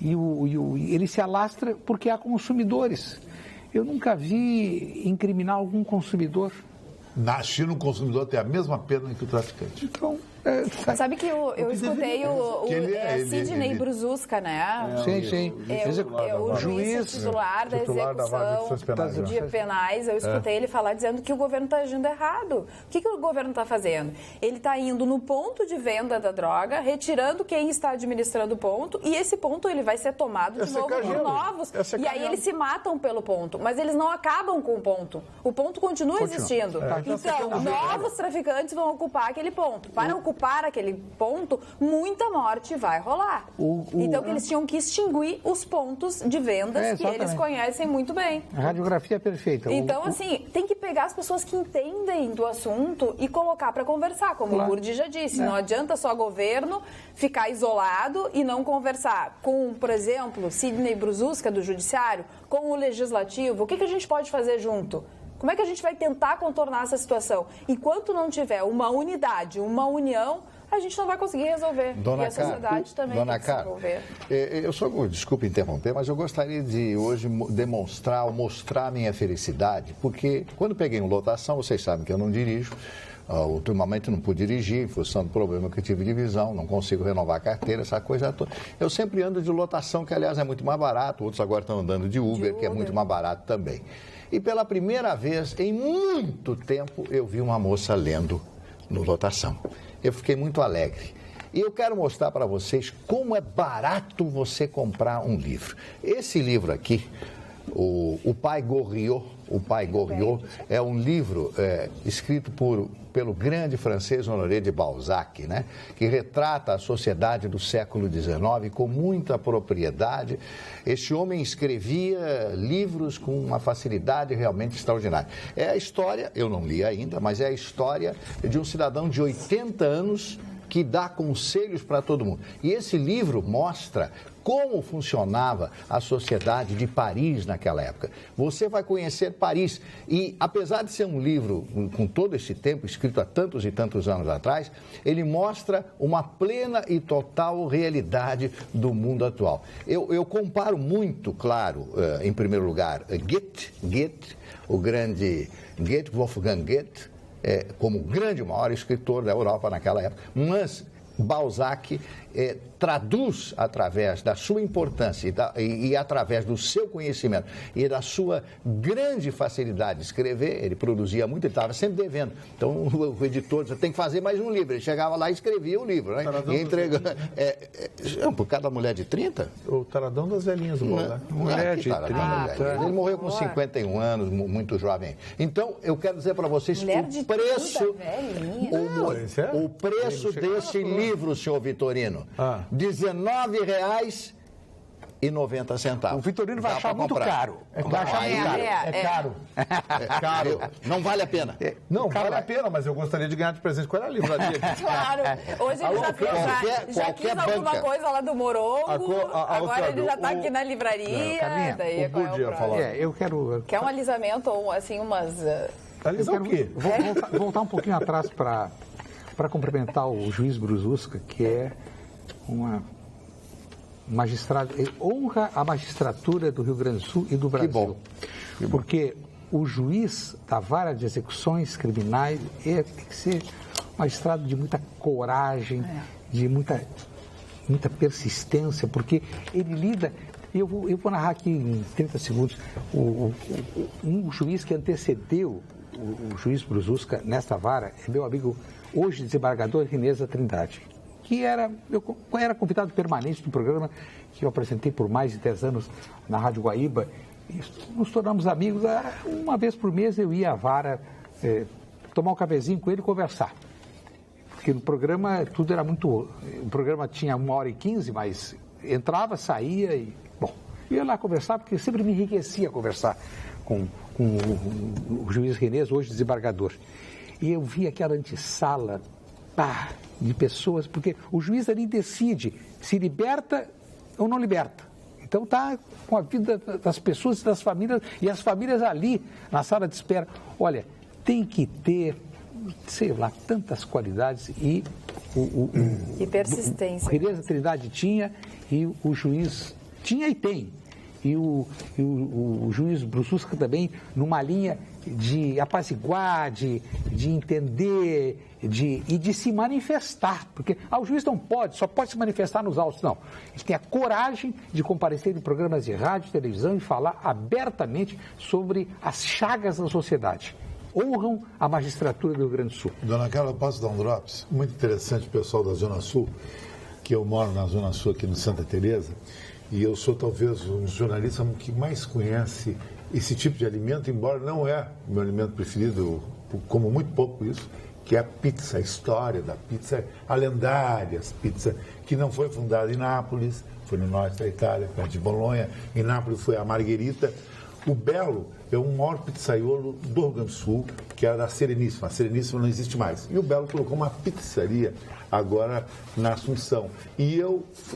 E ele se alastra porque há consumidores. Eu nunca vi incriminar algum consumidor. Na China, o consumidor tem a mesma pena que o traficante. Então, sabe que eu escutei o Sidney Bruzuska, né? Sim. O juiz titular da execução de penais. Eu escutei ele falar dizendo que o governo está agindo errado. O que o governo está fazendo? Ele está indo no ponto de venda da droga, retirando quem está administrando o ponto, e esse ponto ele vai ser tomado de novo por novos. E aí eles se matam pelo ponto, mas eles não acabam com o ponto. O ponto continua existindo. Então, novos traficantes vão ocupar aquele ponto. Para ocupar para aquele ponto, muita morte vai rolar. Então, que eles tinham que extinguir os pontos de vendas que eles conhecem muito bem. A radiografia é perfeita. Então, assim, tem que pegar as pessoas que entendem do assunto e colocar para conversar, como o Burdi já disse. Não adianta só governo ficar isolado e não conversar com, por exemplo, Sidney Brzuska, do Judiciário, com o Legislativo. O que a gente pode fazer junto? Como é que a gente vai tentar contornar essa Enquanto não tiver uma unidade, uma união, a gente não vai conseguir resolver. Dona e a sociedade também Dona tem que se envolver. Eu só, desculpe interromper, mas eu gostaria de hoje mostrar a minha felicidade, porque quando peguei uma lotação, vocês sabem que eu não dirijo, ultimamente não pude dirigir, em função do problema que eu tive de visão, não consigo renovar a carteira, essa coisa toda. Eu sempre ando de lotação, que aliás é muito mais barato, outros agora estão andando de Uber, que é muito mais barato também. E pela primeira vez em muito tempo eu vi uma moça lendo no lotação. Eu fiquei muito alegre. E eu quero mostrar para vocês como é barato você comprar um livro. Esse livro aqui, O Pai Goriot, é um livro escrito pelo grande francês Honoré de Balzac, né? Que retrata a sociedade do século XIX com muita propriedade. Este homem escrevia livros com uma facilidade realmente extraordinária. É a história, eu não li ainda, mas é a história de um cidadão de 80 anos que dá conselhos para todo mundo. E esse livro mostra como funcionava a sociedade de Paris naquela época. Você vai conhecer Paris e, apesar de ser um livro com todo esse tempo, escrito há tantos e tantos anos atrás, ele mostra uma plena e total realidade do mundo atual. Eu comparo muito, claro, em primeiro lugar, Goethe, o grande Goethe, Wolfgang Goethe, como o grande, maior escritor da Europa naquela época, mas Balzac traduz através da sua importância e através do seu conhecimento e da sua grande facilidade de escrever. Ele produzia muito, ele estava sempre devendo. Então o editor dizia, tem que fazer mais um livro. Ele chegava lá e escrevia o livro, né? E entregando. Por cada mulher de 30? O Taradão das velhinhas do Balzac. Mulher de 30. Ele morreu com 51 anos, muito jovem. Então, eu quero dizer para vocês que o preço, o preço desse livro, senhor Vitorino, R$19,90. O Vitorino vai achar muito caro. Vai achar muito caro. É caro. É caro. Não vale a pena. Não, vale a pena, mas eu gostaria de ganhar de presente. Qual era a livraria? Claro. Hoje ele já quis alguma coisa lá do Morongo. Agora ele já está aqui na livraria. Carminha, daí qual é o próximo? Eu quero... Quer um alisamento ou assim umas... Alisar o quê? Voltar um pouquinho atrás para cumprimentar o juiz Brzuska, que é uma magistrado, honra a magistratura do Rio Grande do Sul e do Brasil. Que bom. Porque o juiz da vara de execuções criminais tem que ser um magistrado de muita coragem, de muita persistência, porque ele lida... Eu vou narrar aqui em 30 segundos. Um juiz que antecedeu o juiz Brzuska nesta vara é meu amigo, hoje desembargador Rineza Trindade, que eu era convidado permanente do programa que eu apresentei por mais de 10 anos na Rádio Guaíba. E nos tornamos amigos. Uma vez por mês eu ia à vara tomar um cafezinho com ele e conversar. Porque no programa tudo era muito... O programa tinha 1h15, mas entrava, saía e... Bom, ia lá conversar, porque sempre me enriquecia conversar com o juiz Rineza, hoje desembargador. E eu vi aquela antessala de pessoas, porque o juiz ali decide se liberta ou não liberta. Então está com a vida das pessoas e das famílias, e as famílias ali na sala de espera. Olha, tem que ter, sei lá, tantas qualidades e e persistência. O Rineza Trindade tinha e o juiz tinha e tem. E o juiz Brzuska também numa linha de apaziguar, de entender e de se manifestar. Porque o juiz não só pode se manifestar nos autos, não. Ele tem a coragem de comparecer em programas de rádio e televisão e falar abertamente sobre as chagas da sociedade. Honram a magistratura do Rio Grande do Sul. Dona Carla, posso dar um drops? Muito interessante, o pessoal da Zona Sul, que eu moro na Zona Sul aqui no Santa Teresa, e eu sou talvez um dos jornalistas que mais conhece esse tipo de alimento, embora não é o meu alimento preferido, eu como muito pouco isso, que é a pizza, a história da pizza, a lendária pizza, que não foi fundada em Nápoles, foi no norte da Itália, perto de Bolonha. Em Nápoles foi a Margherita. O Belo é o maior pizzaiolo do Rio Grande do Sul, que era da Sereníssima. A Sereníssima não existe mais. E o Belo colocou uma pizzaria agora na Assunção. E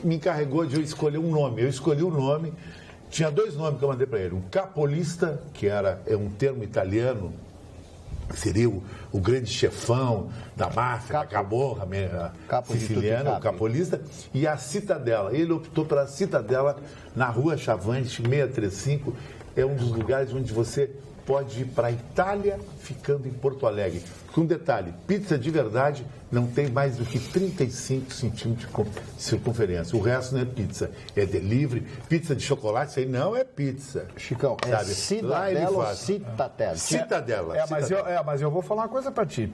me encarregou de eu escolher um nome. Eu escolhi o nome, tinha 2 nomes que eu mandei para ele. O Capolista, que é um termo italiano, seria o grande chefão da máfia, da caborra siciliana, o capolista, e a Citadela. Ele optou pela Citadela na Rua Chavante, 635. É um dos lugares onde você pode ir para a Itália ficando em Porto Alegre. Com um detalhe, pizza de verdade não tem mais do que 35 centímetros de circunferência. O resto não é pizza, é delivery. Pizza de chocolate, isso aí não é pizza. Chicão, sabe? É Cidadela ou Citadela? Citadela. Mas eu vou falar uma coisa para ti.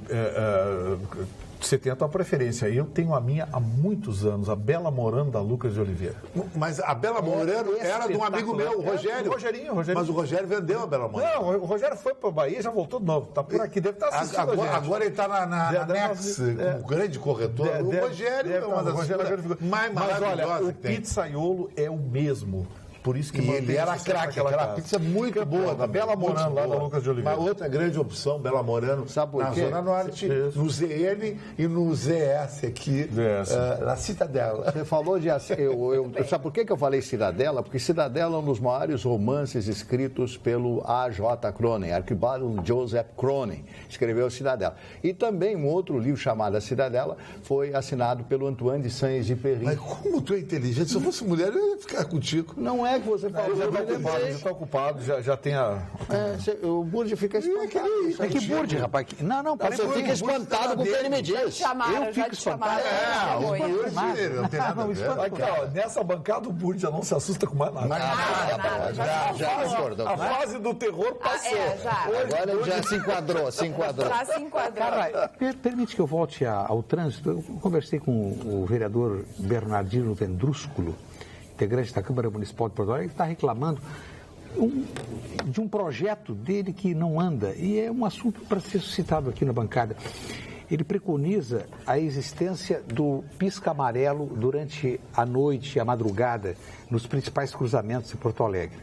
Você tem a tua preferência. Eu tenho a minha há muitos anos, a Bela Morano da Lucas de Oliveira. Mas a Bela Morano era de um amigo meu, o Rogério. Rogerinho. Mas o Rogério vendeu a Bela Morano. Não, o Rogério foi para o Bahia e já voltou de novo. Está por aqui, deve estar assistindo agora ele está na Nex, o grande corretor. O Rogério é uma das mais maravilhosas. Olha, o pizzaiolo é o mesmo. Por isso que ele era craque, aquela pizza muito boa, da Bela Morano, lá da Lucas de Oliveira. Uma outra grande opção, Bela Morano, sabe por quê? Na Zona Norte, no ZN e no ZS aqui, na Citadela. Você falou de... sabe por que eu falei Cidadela? Porque Cidadela é um dos maiores romances escritos pelo A.J. Cronin, Archibald Joseph Cronin, escreveu Cidadela. E também um outro livro chamado A Cidadela foi assinado pelo Antoine de Saint-Exupéry. Mas como tu é inteligente, se eu fosse mulher, eu ia ficar contigo. Não é que você falou. Já está ocupado, já tem a... o Burdi fica espantado. Que Burdi, rapaz? Não, você fica espantado com o que ele me diz. Eu fico espantado. Aqui, ó, nessa bancada o Burdi já não se assusta com mais nada. Já acordou. A fase do terror passou. Agora ele já se enquadrou. Já se enquadrou. Cara, permite que eu volte ao trânsito. Eu conversei com o vereador Bernardino Vendrúsculo, integrante da Câmara Municipal de Porto Alegre, que está reclamando de um projeto dele que não anda, e é um assunto para ser suscitado aqui na bancada. Ele preconiza a existência do pisca amarelo durante a noite e a madrugada nos principais cruzamentos de Porto Alegre.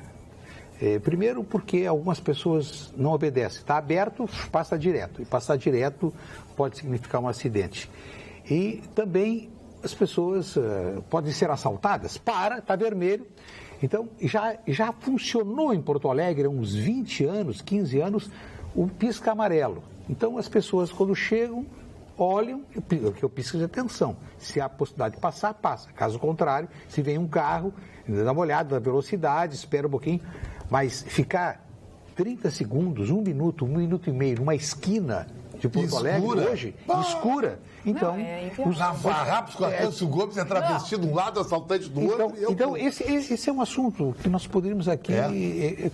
Primeiro porque algumas pessoas não obedecem. Está aberto, passa direto, e passar direto pode significar um acidente. E também as pessoas podem ser assaltadas, está vermelho. Então, já funcionou em Porto Alegre há uns 20 anos, 15 anos, o pisca amarelo. Então, as pessoas, quando chegam, olham, que eu pisco de atenção. Se há possibilidade de passar, passa. Caso contrário, se vem um carro, dá uma olhada na velocidade, espera um pouquinho, mas ficar 30 segundos, 1 minuto, 1 minuto e meio, numa esquina de Porto Alegre hoje, escura. Então, os farrapos com a Câncio Gomes é travesti de um lado, assaltante do outro. Então esse é um assunto que nós poderíamos aqui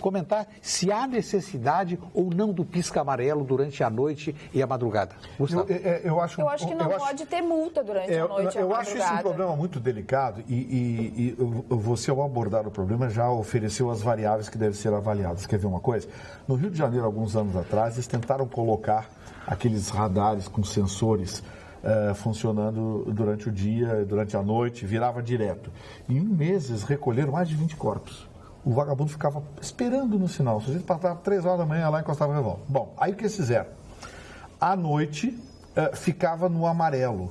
comentar, se há necessidade ou não do pisca amarelo durante a noite e a madrugada. Gustavo. Eu acho que não pode ter multa durante a noite e a madrugada. Eu acho isso um problema muito delicado e você, ao abordar o problema, já ofereceu as variáveis que devem ser avaliadas. Quer ver uma coisa? No Rio de Janeiro, alguns anos atrás, eles tentaram colocar aqueles radares com sensores funcionando durante o dia, durante a noite, virava direto. Em um mês, eles recolheram mais de 20 corpos. O vagabundo ficava esperando no sinal. Se a gente passava 3 horas da manhã lá, encostava o revólver. Bom, aí o que eles fizeram? À noite, ficava no amarelo.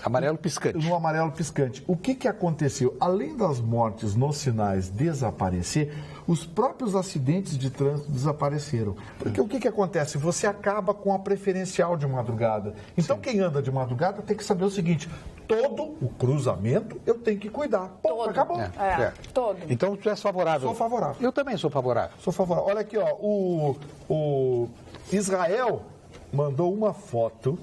Amarelo piscante. No amarelo piscante. O que aconteceu? Além das mortes nos sinais desaparecer, os próprios acidentes de trânsito desapareceram. Porque o que acontece? Você acaba com a preferencial de madrugada. Então, quem anda de madrugada tem que saber o seguinte: todo o cruzamento eu tenho que cuidar. Ponto, acabou. Todo. Então, tu és favorável? Sou favorável. Eu também sou favorável. Sou favorável. Olha aqui, ó, o Israel mandou uma foto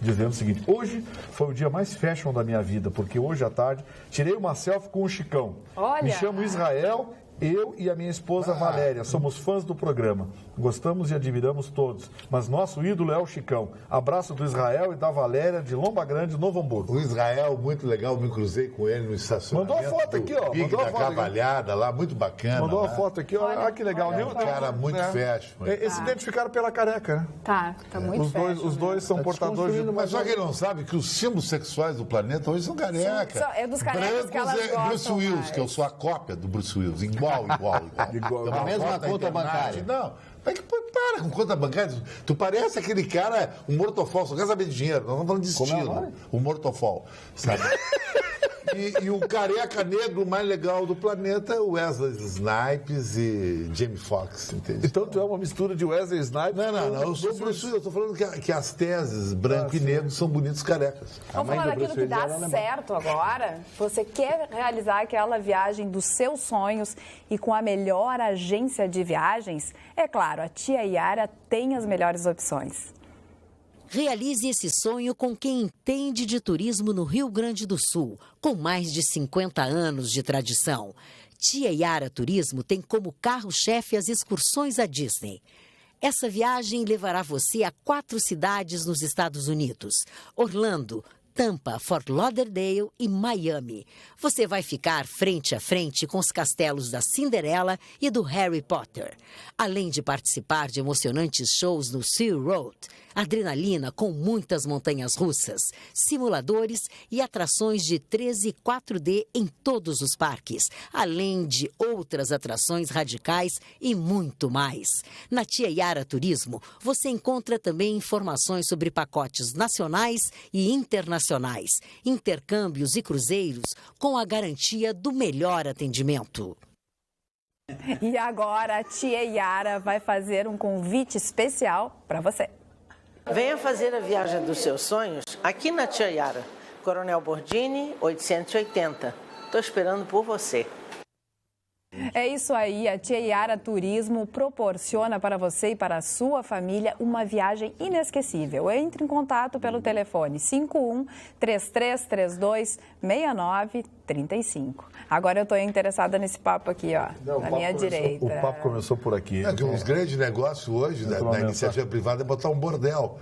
dizendo o seguinte: hoje foi o dia mais fashion da minha vida, porque hoje à tarde tirei uma selfie com o Chicão. Olha. Me chamo Israel Eu e a minha esposa Valéria somos fãs do programa. Gostamos e admiramos todos. Mas nosso ídolo é o Chicão. Abraço do Israel e da Valéria de Lomba Grande, Novo Hamburgo. O Israel, muito legal, me cruzei com ele no estacionamento. Mandou a foto aqui, ó. Big da Cavalhada lá, muito bacana. Mandou a foto aqui, olha que legal. Um cara muito fashion. Eles se identificaram pela careca, né? Tá muito fashion. Os dois são portadores de... Mas só que ele não sabe que os símbolos sexuais do planeta hoje são careca. É dos carecas que elas gostam Bruce Willis, mais. que eu sou a cópia do Bruce Willis. Igual. A mesma conta bancária. Não, mas para com conta bancária. Tu parece aquele cara, um mortofol, só quer saber de dinheiro. Nós estamos falando de estilo. O mortofol, sabe? E o careca negro mais legal do planeta é o Wesley Snipes e Jamie Foxx, entende? Então tu é uma mistura de Wesley Snipes... Não, eu sou Bruce Willis. Eu estou falando que as teses branco e negro são bonitos carecas. Vamos falar daquilo que dá certo agora. Você quer realizar aquela viagem dos seus sonhos e com a melhor agência de viagens? É claro, a Tia Yara tem as melhores opções. Realize esse sonho com quem entende de turismo no Rio Grande do Sul, com mais de 50 anos de tradição. Tia Yara Turismo tem como carro-chefe as excursões à Disney. Essa viagem levará você a 4 cidades nos Estados Unidos: Orlando, Tampa, Fort Lauderdale e Miami. Você vai ficar frente a frente com os castelos da Cinderela e do Harry Potter. Além de participar de emocionantes shows no Sea Road, adrenalina com muitas montanhas russas, simuladores e atrações de 3D e 4D em todos os parques, além de outras atrações radicais e muito mais. Na Tia Yara Turismo, você encontra também informações sobre pacotes nacionais e internacionais, intercâmbios e cruzeiros com a garantia do melhor atendimento. E agora a Tia Yara vai fazer um convite especial para você. Venha fazer a viagem dos seus sonhos aqui na Tia Yara. Coronel Bordini, 880. Estou esperando por você. É isso aí, a Tia Yara Turismo proporciona para você e para a sua família uma viagem inesquecível. Entre em contato pelo telefone 51-3332-6935. Agora eu estou interessada nesse papo aqui, ó, na minha direita. O papo começou por aqui. Os grandes negócios hoje da iniciativa privada é botar um bordel.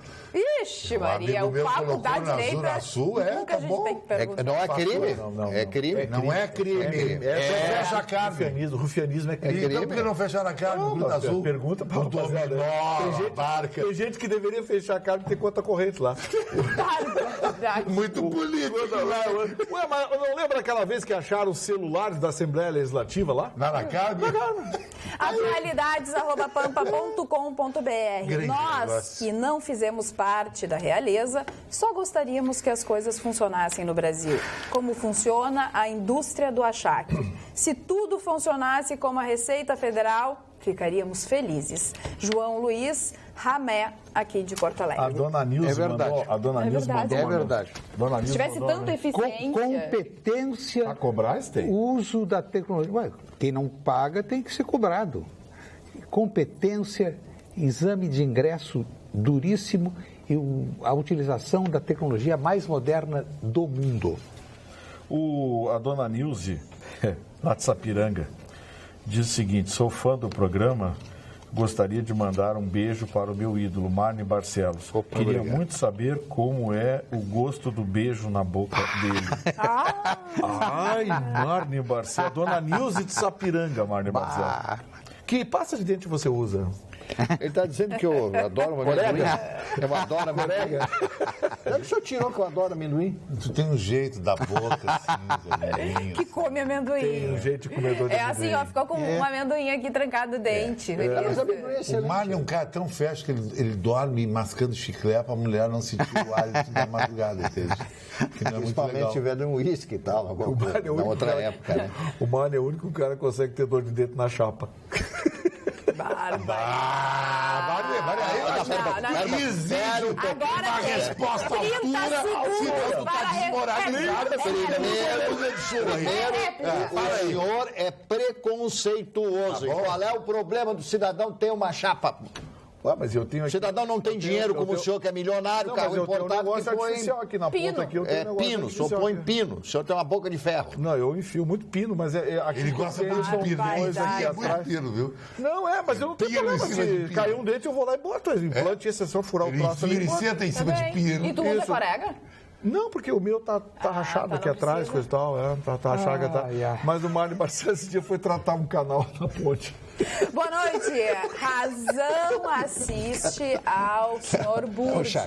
Ixi, Maria, o papo da direita. Zona Sul, nunca a gente tem que perguntar. Não é crime? É crime? Não é crime. Fecha a carne. Rufianismo é crime. Então por que não fecharam a carne no Rio Azul? Pergunta para o barca. Tem gente que deveria fechar a carne e ter conta corrente lá. Muito político. Ué, mas não lembra aquela vez que acharam os celulares da Assembleia Legislativa lá? Na carne? Atualidades@pampa.com.br. Nós que não fizemos parte da realeza, só gostaríamos que as coisas funcionassem no Brasil. Como funciona a indústria do achaque. Se tudo funcionasse como a Receita Federal, ficaríamos felizes. João Luiz Ramé, aqui de Porto Alegre. A dona Nilce mandou. A dona Nilce mandou. É verdade. Se tivesse tanta eficiência... Competência, a cobrar, tem. Uso da tecnologia. Ué, quem não paga tem que ser cobrado. Competência, exame de ingresso duríssimo e a utilização da tecnologia mais moderna do mundo. A dona Nilce, lá de Sapiranga, diz o seguinte: sou fã do programa, gostaria de mandar um beijo para o meu ídolo, Marne Barcelos. Queria muito saber como é o gosto do beijo na boca dele. Ai, Marne Barcelos. Dona Nilce de Sapiranga, Marne Barcelos. Que pasta de dente você usa? Ele está dizendo que eu adoro um amendoim. Eu adoro amendoim. O senhor tirou que eu adoro amendoim? Tu tem um jeito da boca, assim, amendoim. Que come amendoim. Tem um jeito de comer de amendoim. É assim, ó, ficou com um amendoim aqui trancado o dente. O Marne é um cara tão fecho que ele dorme mascando chiclete para a mulher não sentir o hálito da madrugada, entende? Que não é muito legal. Principalmente tiver um uísque e tal, na outra época, né? O Marne é o único cara que consegue ter dor de dente na chapa. Exige uma resposta à altura, senão está desmoralizado. O senhor é preconceituoso. E qual é o problema do cidadão ter uma chapa? Mas eu tenho aqui, o cidadão não tem dinheiro como o senhor, que é milionário, carro importado. Eu tenho um negócio artificial aqui na ponta. Aqui, eu tenho pino, o senhor põe pino. O senhor tem uma boca de ferro. Não, eu enfio muito pino, mas aqui ele gosta muito de pino. Muito pino, viu? Não, mas eu não tenho problema. Se cair um dente, eu vou lá e boto implante, exceção, furar o troço ali. Ele senta em cima de pino. E tu usa corega? Não, porque o meu tá rachado aqui atrás, coisa e tal. Tá rachado. Mas o Mário Barcelos esse dia foi tratar um canal na ponte. Boa noite. Razão assiste ao Sr. Burdi,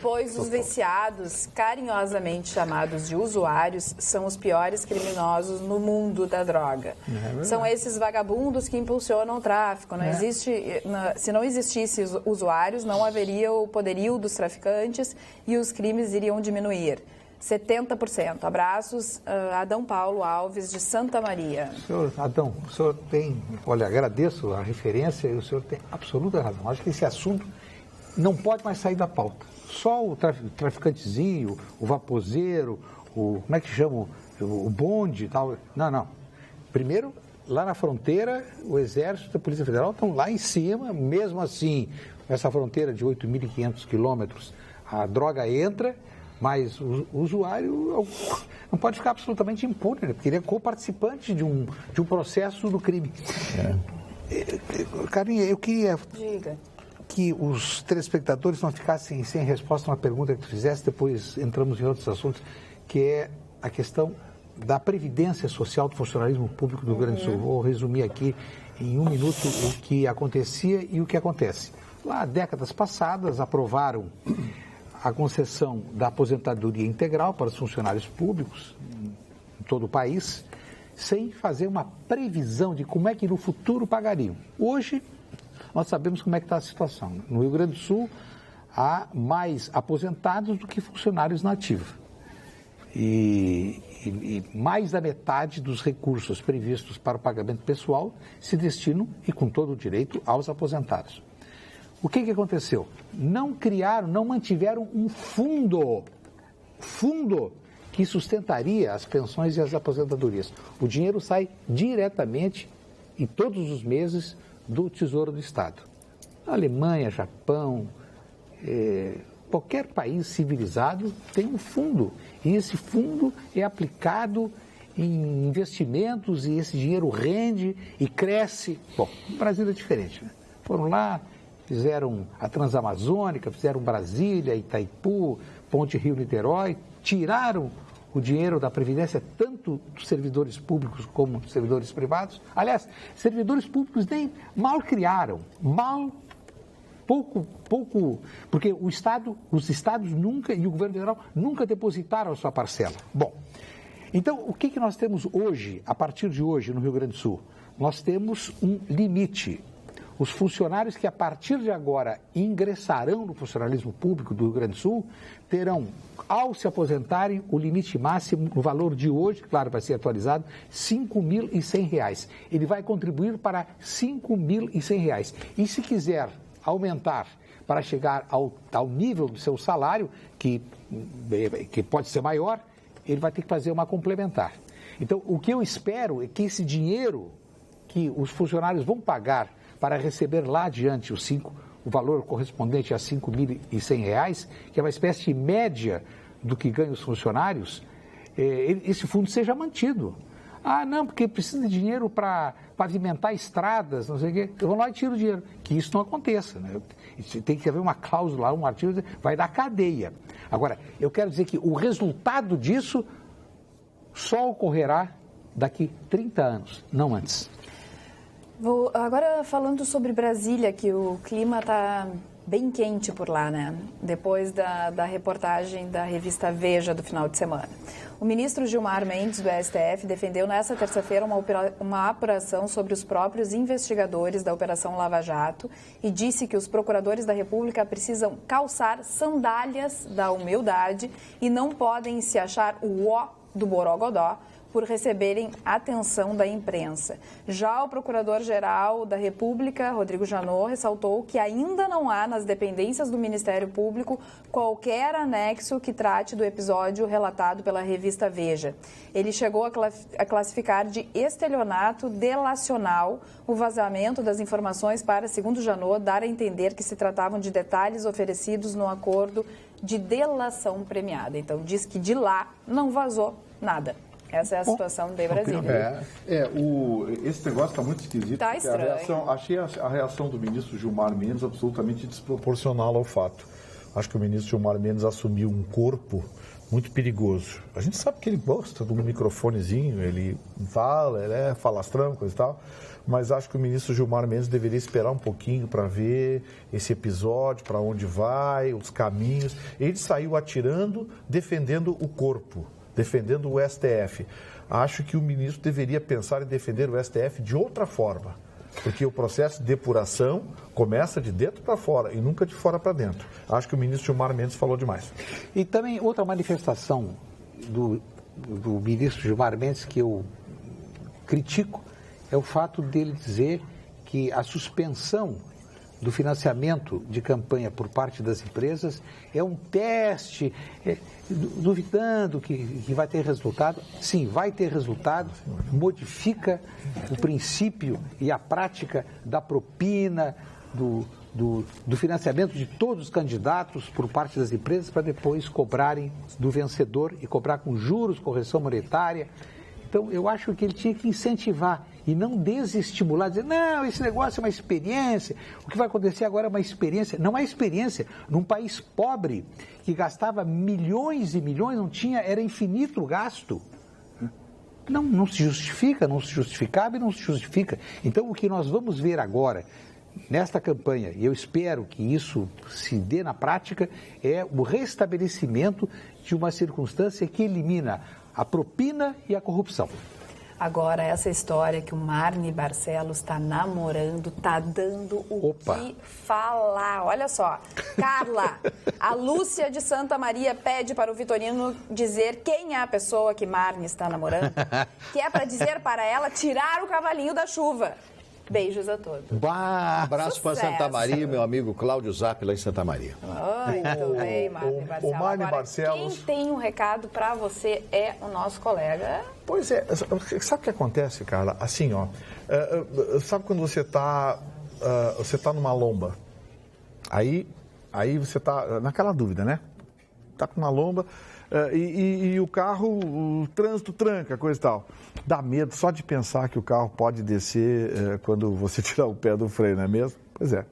pois os viciados, carinhosamente chamados de usuários, são os piores criminosos no mundo da droga. São esses vagabundos que impulsionam o tráfico. Se não existissem usuários, não haveria o poderio dos traficantes e os crimes iriam diminuir. 70%. Abraços, Adão Paulo Alves, de Santa Maria. Senhor Adão, o senhor tem... Olha, agradeço a referência e o senhor tem absoluta razão. Acho que esse assunto não pode mais sair da pauta. Só o traficantezinho, o vaposeiro, como é que chama? O bonde e tal. Não. Primeiro, lá na fronteira, o Exército e a Polícia Federal estão lá em cima, mesmo assim, essa fronteira de 8.500 quilômetros, a droga entra... Mas o usuário não pode ficar absolutamente impune, né? Porque ele é co-participante de um processo do crime. Carinha, eu queria que os telespectadores não ficassem sem resposta a uma pergunta que tu fizesse, depois entramos em outros assuntos, que é a questão da previdência social do funcionalismo público do Rio Grande do Sul. Vou resumir aqui em um minuto o que acontecia e o que acontece. Lá, décadas passadas, aprovaram a concessão da aposentadoria integral para os funcionários públicos em todo o país, sem fazer uma previsão de como é que no futuro pagariam. Hoje, nós sabemos como é que está a situação. No Rio Grande do Sul, há mais aposentados do que funcionários na ativa. E mais da metade dos recursos previstos para o pagamento pessoal se destinam, e com todo o direito, aos aposentados. O que aconteceu? Não mantiveram um fundo que sustentaria as pensões e as aposentadorias. O dinheiro sai diretamente e todos os meses do Tesouro do Estado. Alemanha, Japão, qualquer país civilizado tem um fundo. E esse fundo é aplicado em investimentos e esse dinheiro rende e cresce. Bom, o Brasil é diferente, né? Foram lá, fizeram a Transamazônica, fizeram Brasília, Itaipu, Ponte Rio-Niterói, tiraram o dinheiro da Previdência, tanto dos servidores públicos como dos servidores privados. Aliás, servidores públicos nem mal criaram, pouco, porque os estados nunca, e o governo federal nunca depositaram a sua parcela. Bom, então o que nós temos hoje, a partir de hoje, no Rio Grande do Sul? Nós temos um limite. Os funcionários que a partir de agora ingressarão no funcionalismo público do Rio Grande do Sul terão, ao se aposentarem, o limite máximo, no valor de hoje, claro, vai ser atualizado, R$ 5.100. Ele vai contribuir para R$ 5.100. E se quiser aumentar para chegar ao nível do seu salário, que pode ser maior, ele vai ter que fazer uma complementar. Então, o que eu espero é que esse dinheiro que os funcionários vão pagar para receber lá adiante o valor correspondente a R$ 5.100, que é uma espécie de média do que ganham os funcionários, esse fundo seja mantido. Ah, não, porque precisa de dinheiro para pavimentar estradas, não sei o quê. Eu vou lá e tiro o dinheiro. Que isso não aconteça, né? Tem que haver uma cláusula, um artigo, vai dar cadeia. Agora, eu quero dizer que o resultado disso só ocorrerá daqui 30 anos, não antes. Agora falando sobre Brasília, que o clima está bem quente por lá, né? Depois da reportagem da revista Veja do final de semana. O ministro Gilmar Mendes, do STF, defendeu nesta terça-feira uma apuração sobre os próprios investigadores da Operação Lava Jato e disse que os procuradores da República precisam calçar sandálias da humildade e não podem se achar o ó do Borogodó por receberem atenção da imprensa. Já o Procurador-Geral da República, Rodrigo Janot, ressaltou que ainda não há nas dependências do Ministério Público qualquer anexo que trate do episódio relatado pela revista Veja. Ele chegou a classificar de estelionato delacional o vazamento das informações para, segundo Janot, dar a entender que se tratavam de detalhes oferecidos no acordo de delação premiada. Então, diz que de lá não vazou nada. Essa é a situação de Brasília. Esse negócio está muito esquisito. Está estranho. Achei a reação do ministro Gilmar Mendes absolutamente desproporcional ao fato. Acho que o ministro Gilmar Mendes assumiu um corpo muito perigoso. A gente sabe que ele gosta de um microfonezinho, ele fala, ele é falastrão, coisa e tal, mas acho que o ministro Gilmar Mendes deveria esperar um pouquinho para ver esse episódio, para onde vai, os caminhos. Ele saiu atirando, defendendo o corpo, defendendo o STF. Acho que o ministro deveria pensar em defender o STF de outra forma, porque o processo de depuração começa de dentro para fora e nunca de fora para dentro. Acho que o ministro Gilmar Mendes falou demais. E também outra manifestação do ministro Gilmar Mendes que eu critico é o fato dele dizer que a suspensão do financiamento de campanha por parte das empresas é um teste, duvidando que vai ter resultado. Sim, vai ter resultado, modifica o princípio e a prática da propina, do financiamento de todos os candidatos por parte das empresas para depois cobrarem do vencedor e cobrar com juros, correção monetária. Então, eu acho que ele tinha que incentivar e não desestimular, dizer, não, esse negócio é uma experiência, o que vai acontecer agora é uma experiência. Não é experiência. Num país pobre, que gastava milhões e milhões, não tinha, era infinito o gasto. Não se justifica, não se justificava e não se justifica. Então, o que nós vamos ver agora, nesta campanha, e eu espero que isso se dê na prática, é o restabelecimento de uma circunstância que elimina a propina e a corrupção. Agora, essa história que o Marni Barcelos está namorando, está dando o que falar. Olha só, Carla, a Lúcia de Santa Maria pede para o Vitorino dizer quem é a pessoa que Marni está namorando, que é para dizer para ela tirar o cavalinho da chuva. Beijos a todos. Abraço para Santa Maria, meu amigo Cláudio Zap, lá em Santa Maria. Muito bem, Marni Barcelos. O Marni Barcelos. Quem tem um recado para você é o nosso colega. Pois é, sabe o que acontece, Carla? Assim, ó, sabe quando você tá numa lomba, aí você está naquela dúvida, né? Está com uma lomba e o carro, o trânsito tranca, coisa e tal. Dá medo só de pensar que o carro pode descer quando você tirar o pé do freio, não é mesmo? Pois é,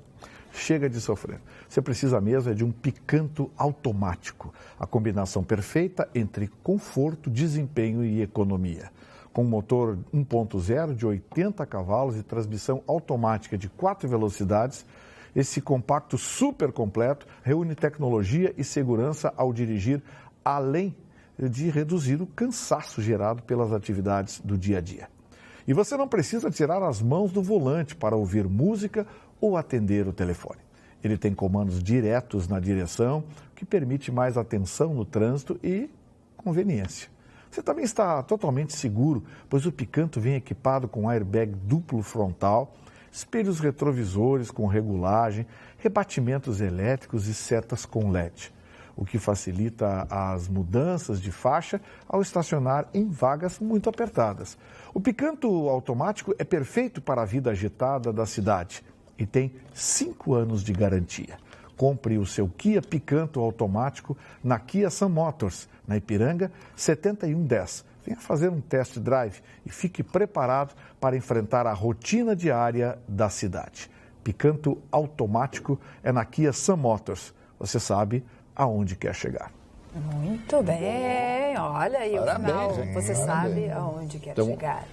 chega de sofrer. Você precisa mesmo de um Picanto automático, a combinação perfeita entre conforto, desempenho e economia. Com motor 1.0 de 80 cavalos e transmissão automática de 4 velocidades, esse compacto super completo reúne tecnologia e segurança ao dirigir, além de reduzir o cansaço gerado pelas atividades do dia a dia. E você não precisa tirar as mãos do volante para ouvir música ou atender o telefone. Ele tem comandos diretos na direção, o que permite mais atenção no trânsito e conveniência. Você também está totalmente seguro, pois o Picanto vem equipado com airbag duplo frontal, espelhos retrovisores com regulagem, rebatimentos elétricos e setas com LED, o que facilita as mudanças de faixa ao estacionar em vagas muito apertadas. O Picanto automático é perfeito para a vida agitada da cidade e tem 5 anos de garantia. Compre o seu Kia Picanto automático na Kia Sun Motors, na Ipiranga 7110. Venha fazer um test drive e fique preparado para enfrentar a rotina diária da cidade. Picanto automático é na Kia Sun Motors. Você sabe aonde quer chegar. Muito bem, olha aí o final, você sabe aonde quer chegar.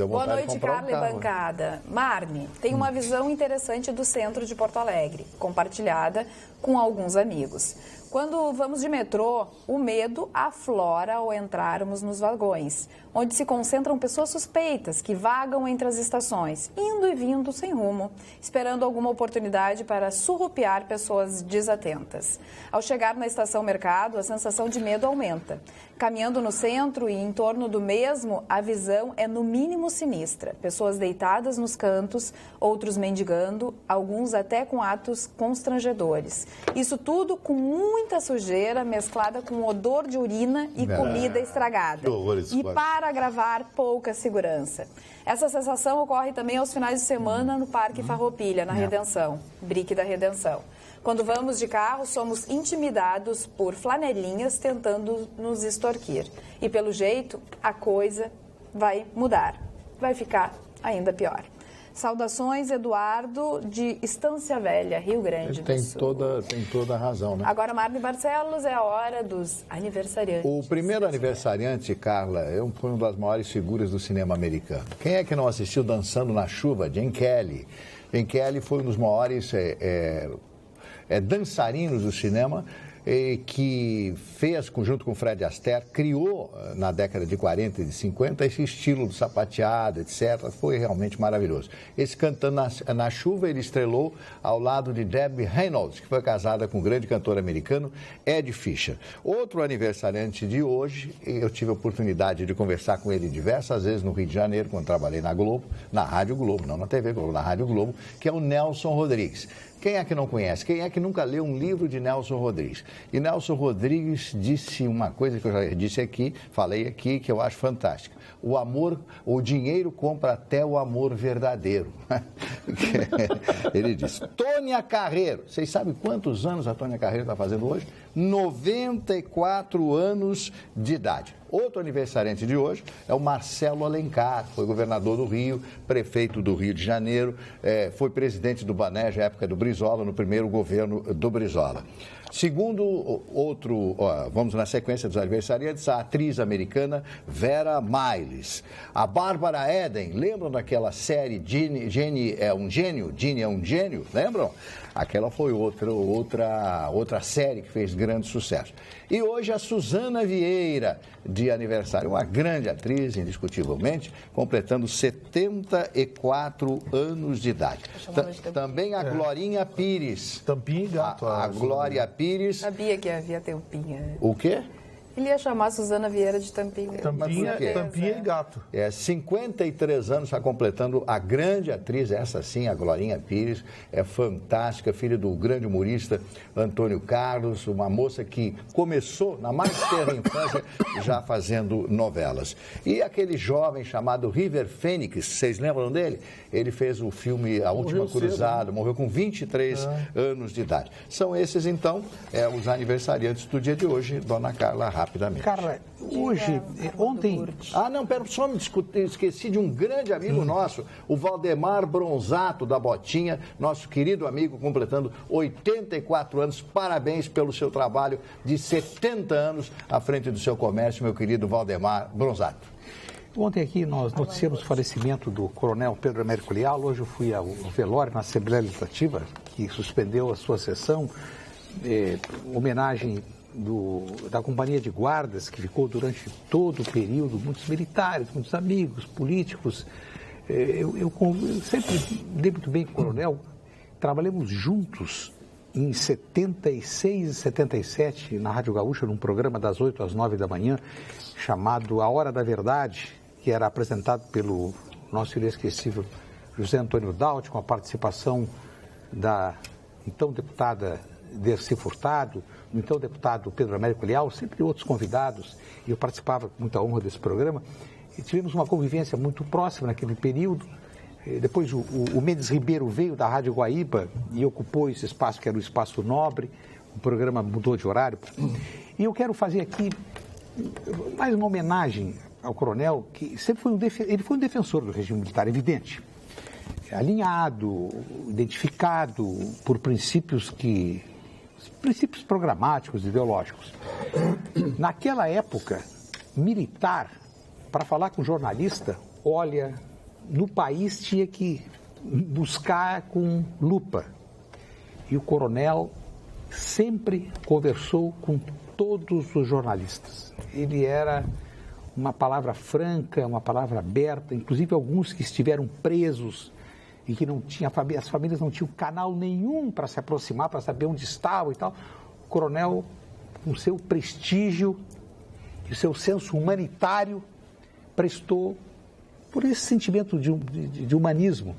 Boa noite, Carla e bancada. Marni, tem uma visão interessante do centro de Porto Alegre, compartilhada com alguns amigos. Quando vamos de metrô, o medo aflora ao entrarmos nos vagões, onde se concentram pessoas suspeitas que vagam entre as estações, indo e vindo sem rumo, esperando alguma oportunidade para surrupiar pessoas desatentas. Ao chegar na estação Mercado, a sensação de medo aumenta. Caminhando no centro e em torno do mesmo, a visão é no mínimo sinistra. Pessoas deitadas nos cantos, outros mendigando, alguns até com atos constrangedores. Isso tudo com muita sujeira mesclada com odor de urina e comida estragada. E para agravar, pouca segurança. Essa sensação ocorre também aos finais de semana no Parque Farroupilha, na Redenção, Brick da Redenção. Quando vamos de carro, somos intimidados por flanelinhas tentando nos extorquir. E pelo jeito, a coisa vai mudar. Vai ficar ainda pior. Saudações, Eduardo, de Estância Velha, Rio Grande do Sul. Tem toda a razão, né? Agora, Marli Barcelos, é a hora dos aniversariantes. O primeiro aniversariante, Carla, foi uma das maiores figuras do cinema americano. Quem é que não assistiu Dançando na Chuva? Gene Kelly. Gene Kelly foi um dos maiores dançarinos do cinema, que fez, junto com Fred Astaire, criou na década de 40 e de 50 esse estilo do sapateado, etc. Foi realmente maravilhoso. Esse Cantando na Chuva, ele estrelou ao lado de Debbie Reynolds, que foi casada com o grande cantor americano Ed Fisher. Outro aniversariante de hoje, eu tive a oportunidade de conversar com ele diversas vezes no Rio de Janeiro, quando trabalhei na Globo, na Rádio Globo, não na TV Globo, na Rádio Globo, que é o Nelson Rodrigues. Quem é que não conhece? Quem é que nunca leu um livro de Nelson Rodrigues? E Nelson Rodrigues disse uma coisa que eu já disse aqui, falei aqui, que eu acho fantástica. O dinheiro compra até o amor verdadeiro. Ele disse, Tônia Carreiro, vocês sabem quantos anos a Tônia Carreiro está fazendo hoje? 94 anos de idade. Outro aniversariante de hoje é o Marcelo Alencar, foi governador do Rio, prefeito do Rio de Janeiro, foi presidente do Banerj na época do Brizola, no primeiro governo do Brizola. Segundo vamos na sequência dos aniversariantes, a atriz americana Vera Miles. A Bárbara Eden, lembram daquela série Gene é um Gênio? Gene é um Gênio, lembram? Aquela foi outra série que fez grande sucesso. E hoje a Suzana Vieira, de aniversário, uma grande atriz, indiscutivelmente, completando 74 anos de idade. Também a Glorinha Pires. Tampinha e gato. A Glória Pires. Sabia que havia tampinha. O quê? Ele ia chamar a Suzana Vieira de Tampinha. Tampinha e gato. 53 anos está completando a grande atriz, essa sim, a Glorinha Pires, é fantástica, filha do grande humorista Antônio Carlos, uma moça que começou na mais tenra infância já fazendo novelas. E aquele jovem chamado River Phoenix, vocês lembram dele? Ele fez o filme A Última Cruzada, morreu com 23 anos de idade. São esses, então, os aniversariantes do dia de hoje, Dona Carla, rapidamente. Carla, hoje, ontem... Só me esqueci de um grande amigo nosso, o Valdemar Bronzato, da Botinha, nosso querido amigo, completando 84 anos. Parabéns pelo seu trabalho de 70 anos à frente do seu comércio, meu querido Valdemar Bronzato. Ontem aqui nós noticiamos o falecimento do coronel Pedro Américo Leal. Hoje eu fui ao velório na Assembleia Legislativa, que suspendeu a sua sessão, homenagem da companhia de guardas, que ficou durante todo o período, muitos militares, muitos amigos, políticos. Eu sempre dei muito bem com o coronel, trabalhamos juntos em 76 e 77 na Rádio Gaúcha, num programa das 8 às 9 da manhã, chamado A Hora da Verdade, que era apresentado pelo nosso inesquecível José Antônio Daut, com a participação da então deputada Dercy Furtado, do então deputado Pedro Américo Leal, sempre outros convidados, e eu participava com muita honra desse programa, e tivemos uma convivência muito próxima naquele período. Depois o Mendes Ribeiro veio da Rádio Guaíba e ocupou esse espaço que era o Espaço Nobre, o programa mudou de horário, e eu quero fazer aqui mais uma homenagem ao coronel, que sempre ele foi um defensor do regime militar, evidente, alinhado, identificado por princípios programáticos, ideológicos. Naquela época, militar, para falar com jornalista, olha, no país tinha que buscar com lupa. E o coronel sempre conversou com todos os jornalistas. Ele era uma palavra franca, uma palavra aberta, inclusive alguns que estiveram presos e que não tinha, as famílias não tinham canal nenhum para se aproximar, para saber onde estavam e tal. O coronel, com o seu prestígio e o seu senso humanitário, prestou por esse sentimento de humanismo.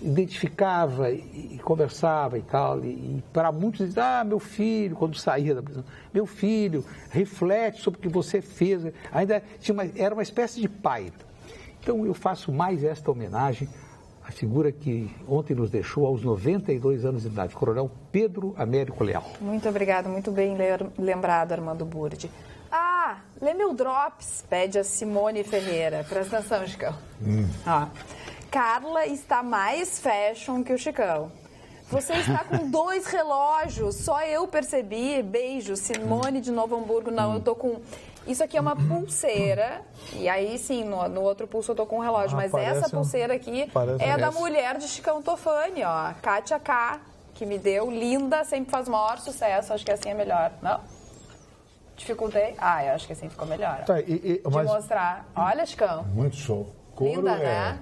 Identificava e conversava e tal, e para muitos dizia, meu filho, quando saía da prisão, meu filho, reflete sobre o que você fez, ainda era uma espécie de pai. Então eu faço mais esta homenagem à figura que ontem nos deixou aos 92 anos de idade, Coronel Pedro Américo Leal. Muito obrigado, muito bem lembrado, Armando Burdi. Lê meu Drops, pede a Simone Ferreira. Presta atenção, Chicão. Carla está mais fashion que o Chicão. Você está com 2 relógios, só eu percebi. Beijo, Simone de Novo Hamburgo. Não, eu tô com... Isso aqui é uma pulseira, e aí sim, no outro pulso eu tô com um relógio, mas essa pulseira aqui é da mulher de Chicão Tofani, ó, Kátia K, que me deu, linda, sempre faz maior sucesso, acho que assim é melhor. Não? Dificultei? Eu acho que assim ficou melhor. Tá, mas... mostrar. Olha, Chicão. Muito show. Couro linda, né?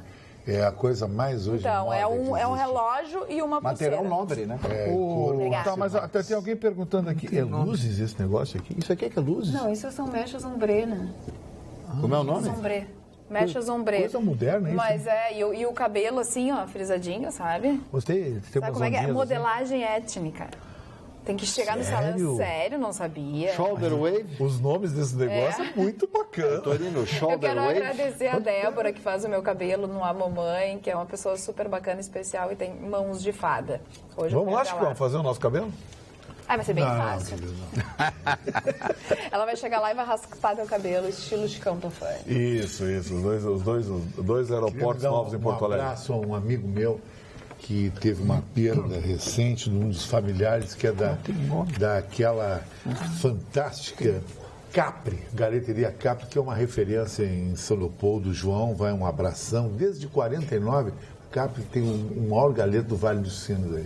É a coisa mais hoje. Então, é um relógio e uma pulseira. Material nobre, né? Tá, mas até tem alguém perguntando aqui, é luzes esse negócio aqui? Isso aqui é que é luzes? Não, isso são mechas ombré, né? Como é o nome? Ombré. Mechas ombré. Coisa moderna, isso. Mas e o cabelo assim, ó, frisadinho, sabe? Gostei. Sabe como é que é? Modelagem étnica. Tem que chegar no salão. Sério, não sabia. Shoulder wave. Os nomes desse negócio é muito bacana. Torino, shoulder wave. Eu quero agradecer a Débora, que faz o meu cabelo no A Mamãe, que é uma pessoa super bacana, especial e tem mãos de fada. Hoje vamos lá, Chico, vamos fazer o nosso cabelo? Vai ser bem fácil. Ela vai chegar lá e vai raspar teu cabelo, estilo Chicão Tofani. Isso. Os dois aeroportos novos em Porto Alegre. Um abraço a um amigo meu que teve uma perda recente de um dos familiares, que é daquela fantástica Capri, Galeteria Capri, que é uma referência em São Leopoldo. João, vai um abração. Desde 49, Capri tem um maior galeto do Vale dos Sinos aí.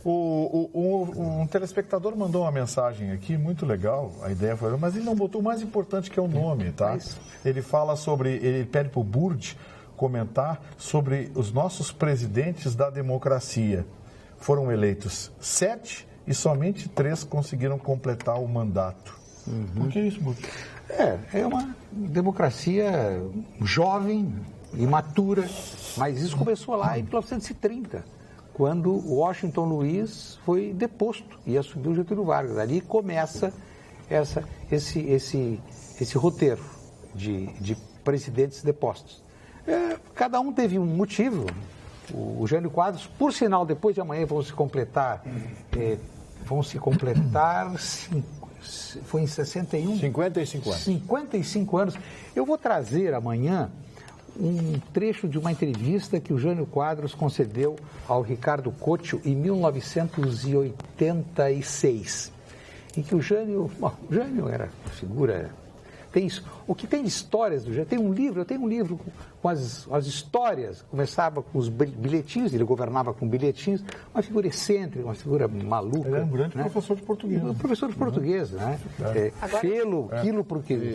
Um telespectador mandou uma mensagem aqui, muito legal, a ideia foi, mas ele não botou o mais importante, que é o nome, tá? Ele fala sobre, ele pede pro Burdi comentar sobre os nossos presidentes da democracia. Foram eleitos 7 e somente 3 conseguiram completar o mandato. Por que isso, Burdi? É uma democracia jovem, imatura, mas isso começou lá em 1930, quando Washington Luiz foi deposto e assumiu Getúlio Vargas. Ali começa esse roteiro de presidentes depostos. Cada um teve um motivo. O Jânio Quadros, por sinal, depois de amanhã vão se completar, foi em 61? 55 anos. 55 anos. Eu vou trazer amanhã um trecho de uma entrevista que o Jânio Quadros concedeu ao Ricardo Couto em 1986, em que o Jânio era uma figura... O que tem de histórias do Jânio, eu tenho um livro com as histórias, começava com os bilhetinhos, ele governava com bilhetinhos, uma figura excêntrica, uma figura maluca. Ele é um grande professor de português. Professor de português, né? Quilo por quilo.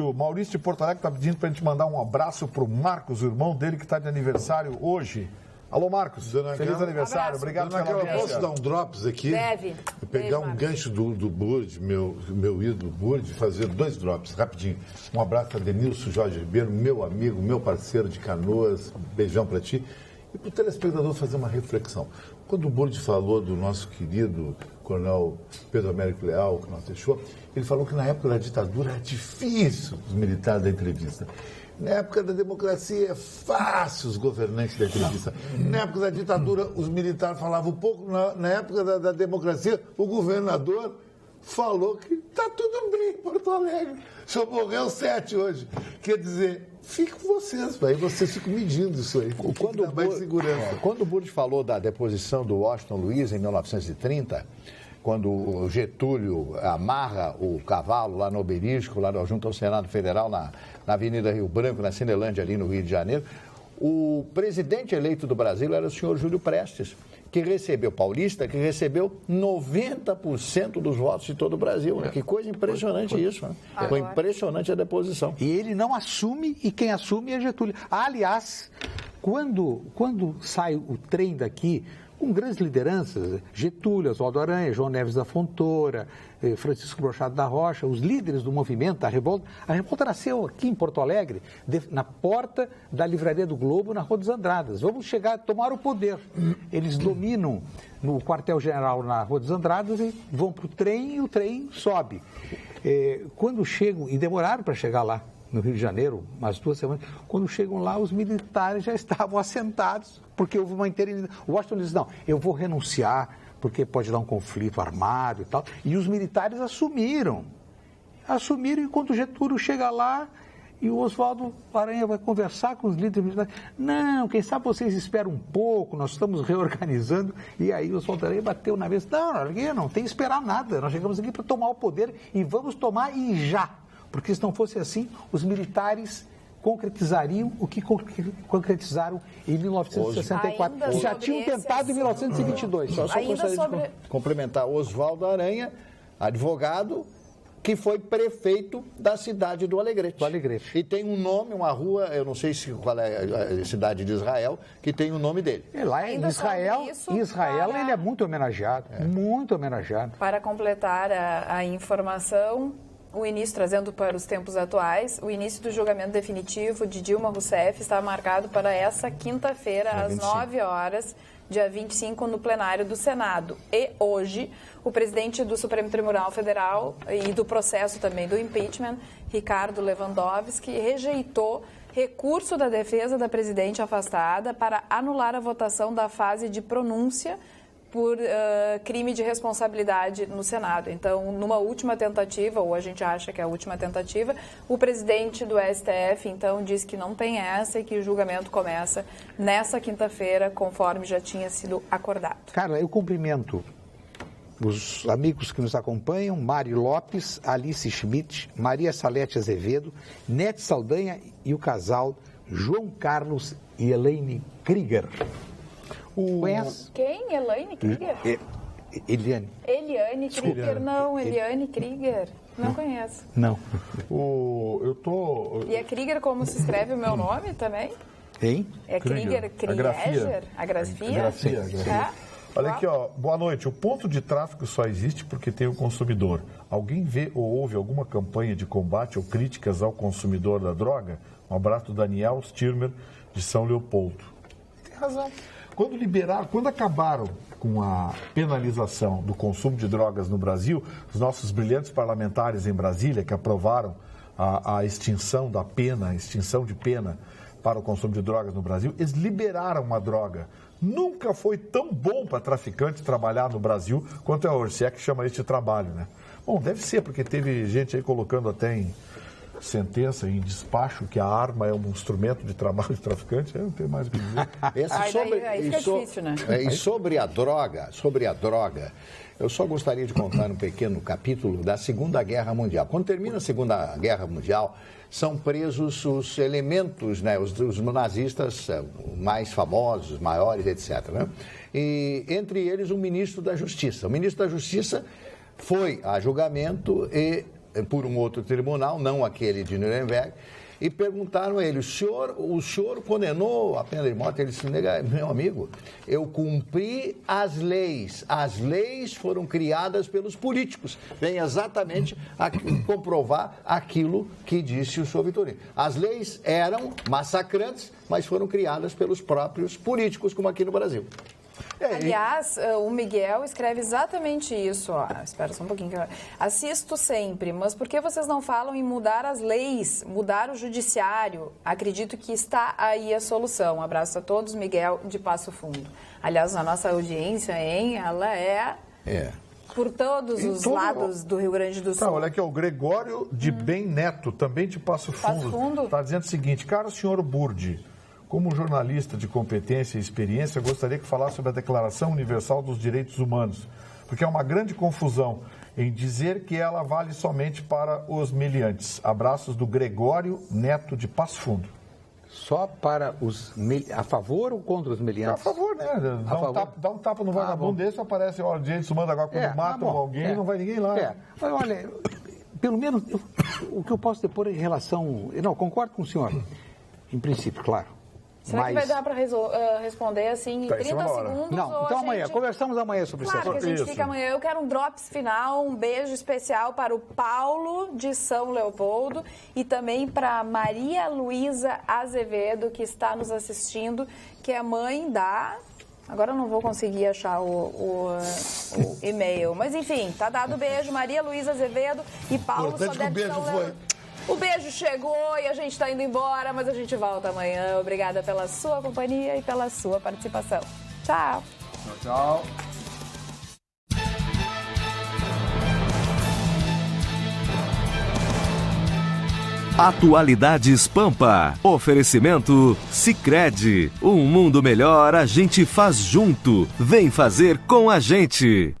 O Maurício de Porto Alegre está pedindo para a gente mandar um abraço para o Marcos, o irmão dele, que está de aniversário hoje. Alô, Marcos. Feliz aniversário. Obrigado pela audiência. Posso dar um drops aqui? Deve. Pegar um gancho do Burdi, meu ídolo Burdi, fazer 2 drops, rapidinho. Um abraço para Denilson Jorge Ribeiro, meu amigo, meu parceiro de Canoas. Beijão para ti. E para o telespectador fazer uma reflexão. Quando o Burdi falou do nosso querido coronel Pedro Américo Leal, que nos deixou, ele falou que na época da ditadura era difícil os militares da entrevista. Na época da democracia é fácil os governantes da entrevista. Na época da ditadura, os militares falavam pouco. Na época da democracia, o governador falou que está tudo bem em Porto Alegre. Só morreu 7 hoje. Quer dizer, fica com vocês, aí vocês ficam medindo isso aí. Quando o Burdi falou da deposição do Washington Luiz em 1930, quando o Getúlio amarra o cavalo lá no Obelisco, lá junto ao Senado Federal, na Avenida Rio Branco, na Cinelândia, ali no Rio de Janeiro, o presidente eleito do Brasil era o senhor Júlio Prestes, que recebeu, paulista, que recebeu 90% dos votos de todo o Brasil. Né? Que coisa impressionante isso. Né? Foi impressionante a deposição. E ele não assume, e quem assume é Getúlio. Aliás, quando sai o trem daqui, com grandes lideranças, Getúlio, Oswaldo Aranha, João Neves da Fontoura, Francisco Brochado da Rocha, os líderes do movimento, a revolta nasceu aqui em Porto Alegre, na porta da Livraria do Globo, na Rua dos Andradas. Vamos chegar a tomar o poder. Eles dominam no quartel-general na Rua dos Andradas e vão para o trem e o trem sobe. Quando chegam, e demoraram para chegar lá, no Rio de Janeiro, umas 2 semanas, quando chegam lá, os militares já estavam assentados, porque houve uma inteira... Washington disse, não, eu vou renunciar, porque pode dar um conflito armado e tal. E os militares assumiram, enquanto Getúlio chega lá e o Oswaldo Aranha vai conversar com os líderes militares. Não, quem sabe vocês esperam um pouco, nós estamos reorganizando. E aí o Oswaldo Aranha bateu na mesa, não tem que esperar nada, nós chegamos aqui para tomar o poder e vamos tomar e já. Porque se não fosse assim, os militares concretizariam o que concretizaram em 1964. Ainda já tinham tentado em 1922. Só gostaria de complementar. Oswaldo Aranha, advogado, que foi prefeito da cidade do Alegrete. E tem um nome, uma rua, eu não sei qual é a cidade de Israel, que tem o nome dele. Lá em Israel, ele é muito homenageado, muito homenageado. Para completar a informação, o início, trazendo para os tempos atuais, o início do julgamento definitivo de Dilma Rousseff está marcado para essa quinta-feira, às 9 horas, dia 25, no plenário do Senado. E hoje, o presidente do Supremo Tribunal Federal e do processo também do impeachment, Ricardo Lewandowski, rejeitou recurso da defesa da presidente afastada para anular a votação da fase de pronúncia por crime de responsabilidade no Senado. Então, numa última tentativa, ou a gente acha que é a última tentativa, o presidente do STF, então, disse que não tem essa e que o julgamento começa nessa quinta-feira, conforme já tinha sido acordado. Carla, eu cumprimento os amigos que nos acompanham, Mário Lopes, Alice Schmidt, Maria Salete Azevedo, Nete Saldanha e o casal João Carlos e Elaine Krieger. Conhece? Quem? Elaine Krieger? Eliane. Eliane Krieger, não. Eliane Krieger. Não conheço. Não. E é Krieger como se escreve o meu nome também? Hein? É Krieger, a grafia? Olha aqui, boa noite. O ponto de tráfico só existe porque tem o consumidor. Alguém vê ou ouve alguma campanha de combate ou críticas ao consumidor da droga? Um abraço do Daniel Stirmer, de São Leopoldo. Tem razão. Quando acabaram com a penalização do consumo de drogas no Brasil, os nossos brilhantes parlamentares em Brasília, que aprovaram a extinção da pena, a extinção de pena para o consumo de drogas no Brasil, eles liberaram uma droga. Nunca foi tão bom para traficante trabalhar no Brasil quanto é hoje, se é que chama isso de trabalho, né? Bom, deve ser, porque teve gente aí colocando até em sentença, em despacho, que a arma é um instrumento de trabalho de traficante, eu não tenho mais o que dizer. Aí fica difícil, né? E sobre a droga, eu só gostaria de contar um pequeno capítulo da Segunda Guerra Mundial. Quando termina a Segunda Guerra Mundial, são presos os elementos, né, os nazistas mais famosos, maiores, etc. Né? E entre eles o ministro da Justiça. O ministro da Justiça foi a julgamento por um outro tribunal, não aquele de Nuremberg, e perguntaram a ele, o senhor condenou a pena de morte? Ele disse, meu amigo, eu cumpri as leis. As leis foram criadas pelos políticos. Vem exatamente comprovar aquilo que disse o senhor Vitorino. As leis eram massacrantes, mas foram criadas pelos próprios políticos, como aqui no Brasil. Aliás, o Miguel escreve exatamente isso. Espera só um pouquinho. Assisto sempre, mas por que vocês não falam em mudar as leis, mudar o judiciário? Acredito que está aí a solução. Um abraço a todos, Miguel de Passo Fundo. Aliás, a nossa audiência, ela é por todos os lados do Rio Grande do Sul. Olha aqui, o Gregório de Bem Neto, também de Passo Fundo, está dizendo o seguinte, caro senhor Burdi, como jornalista de competência e experiência, eu gostaria que falasse sobre a Declaração Universal dos Direitos Humanos, porque há uma grande confusão em dizer que ela vale somente para os meliantes. Abraços do Gregório Neto de Passo Fundo. só para os... A favor ou contra os meliantes? A favor, né? Dá um tapa no vagabundo desse, aparece o direitos humanos agora quando matam alguém, não vai ninguém lá. Mas olha, pelo menos o que eu posso depor em relação... Não, concordo com o senhor, em princípio, claro. Será que vai dar para responder assim em 30 segundos? Não, então amanhã, conversamos amanhã sobre isso. Claro que a gente fica amanhã. Eu quero um drops final, um beijo especial para o Paulo de São Leopoldo e também para Maria Luísa Azevedo, que está nos assistindo, que é mãe da... Agora eu não vou conseguir achar o e-mail, mas enfim, tá dado o beijo, Maria Luísa Azevedo e Paulo Sodré de São Leopoldo. O beijo chegou e a gente está indo embora, mas a gente volta amanhã. Obrigada pela sua companhia e pela sua participação. Tchau. Tchau. Atualidades Pampa. Oferecimento Sicredi. Um mundo melhor a gente faz junto. Vem fazer com a gente.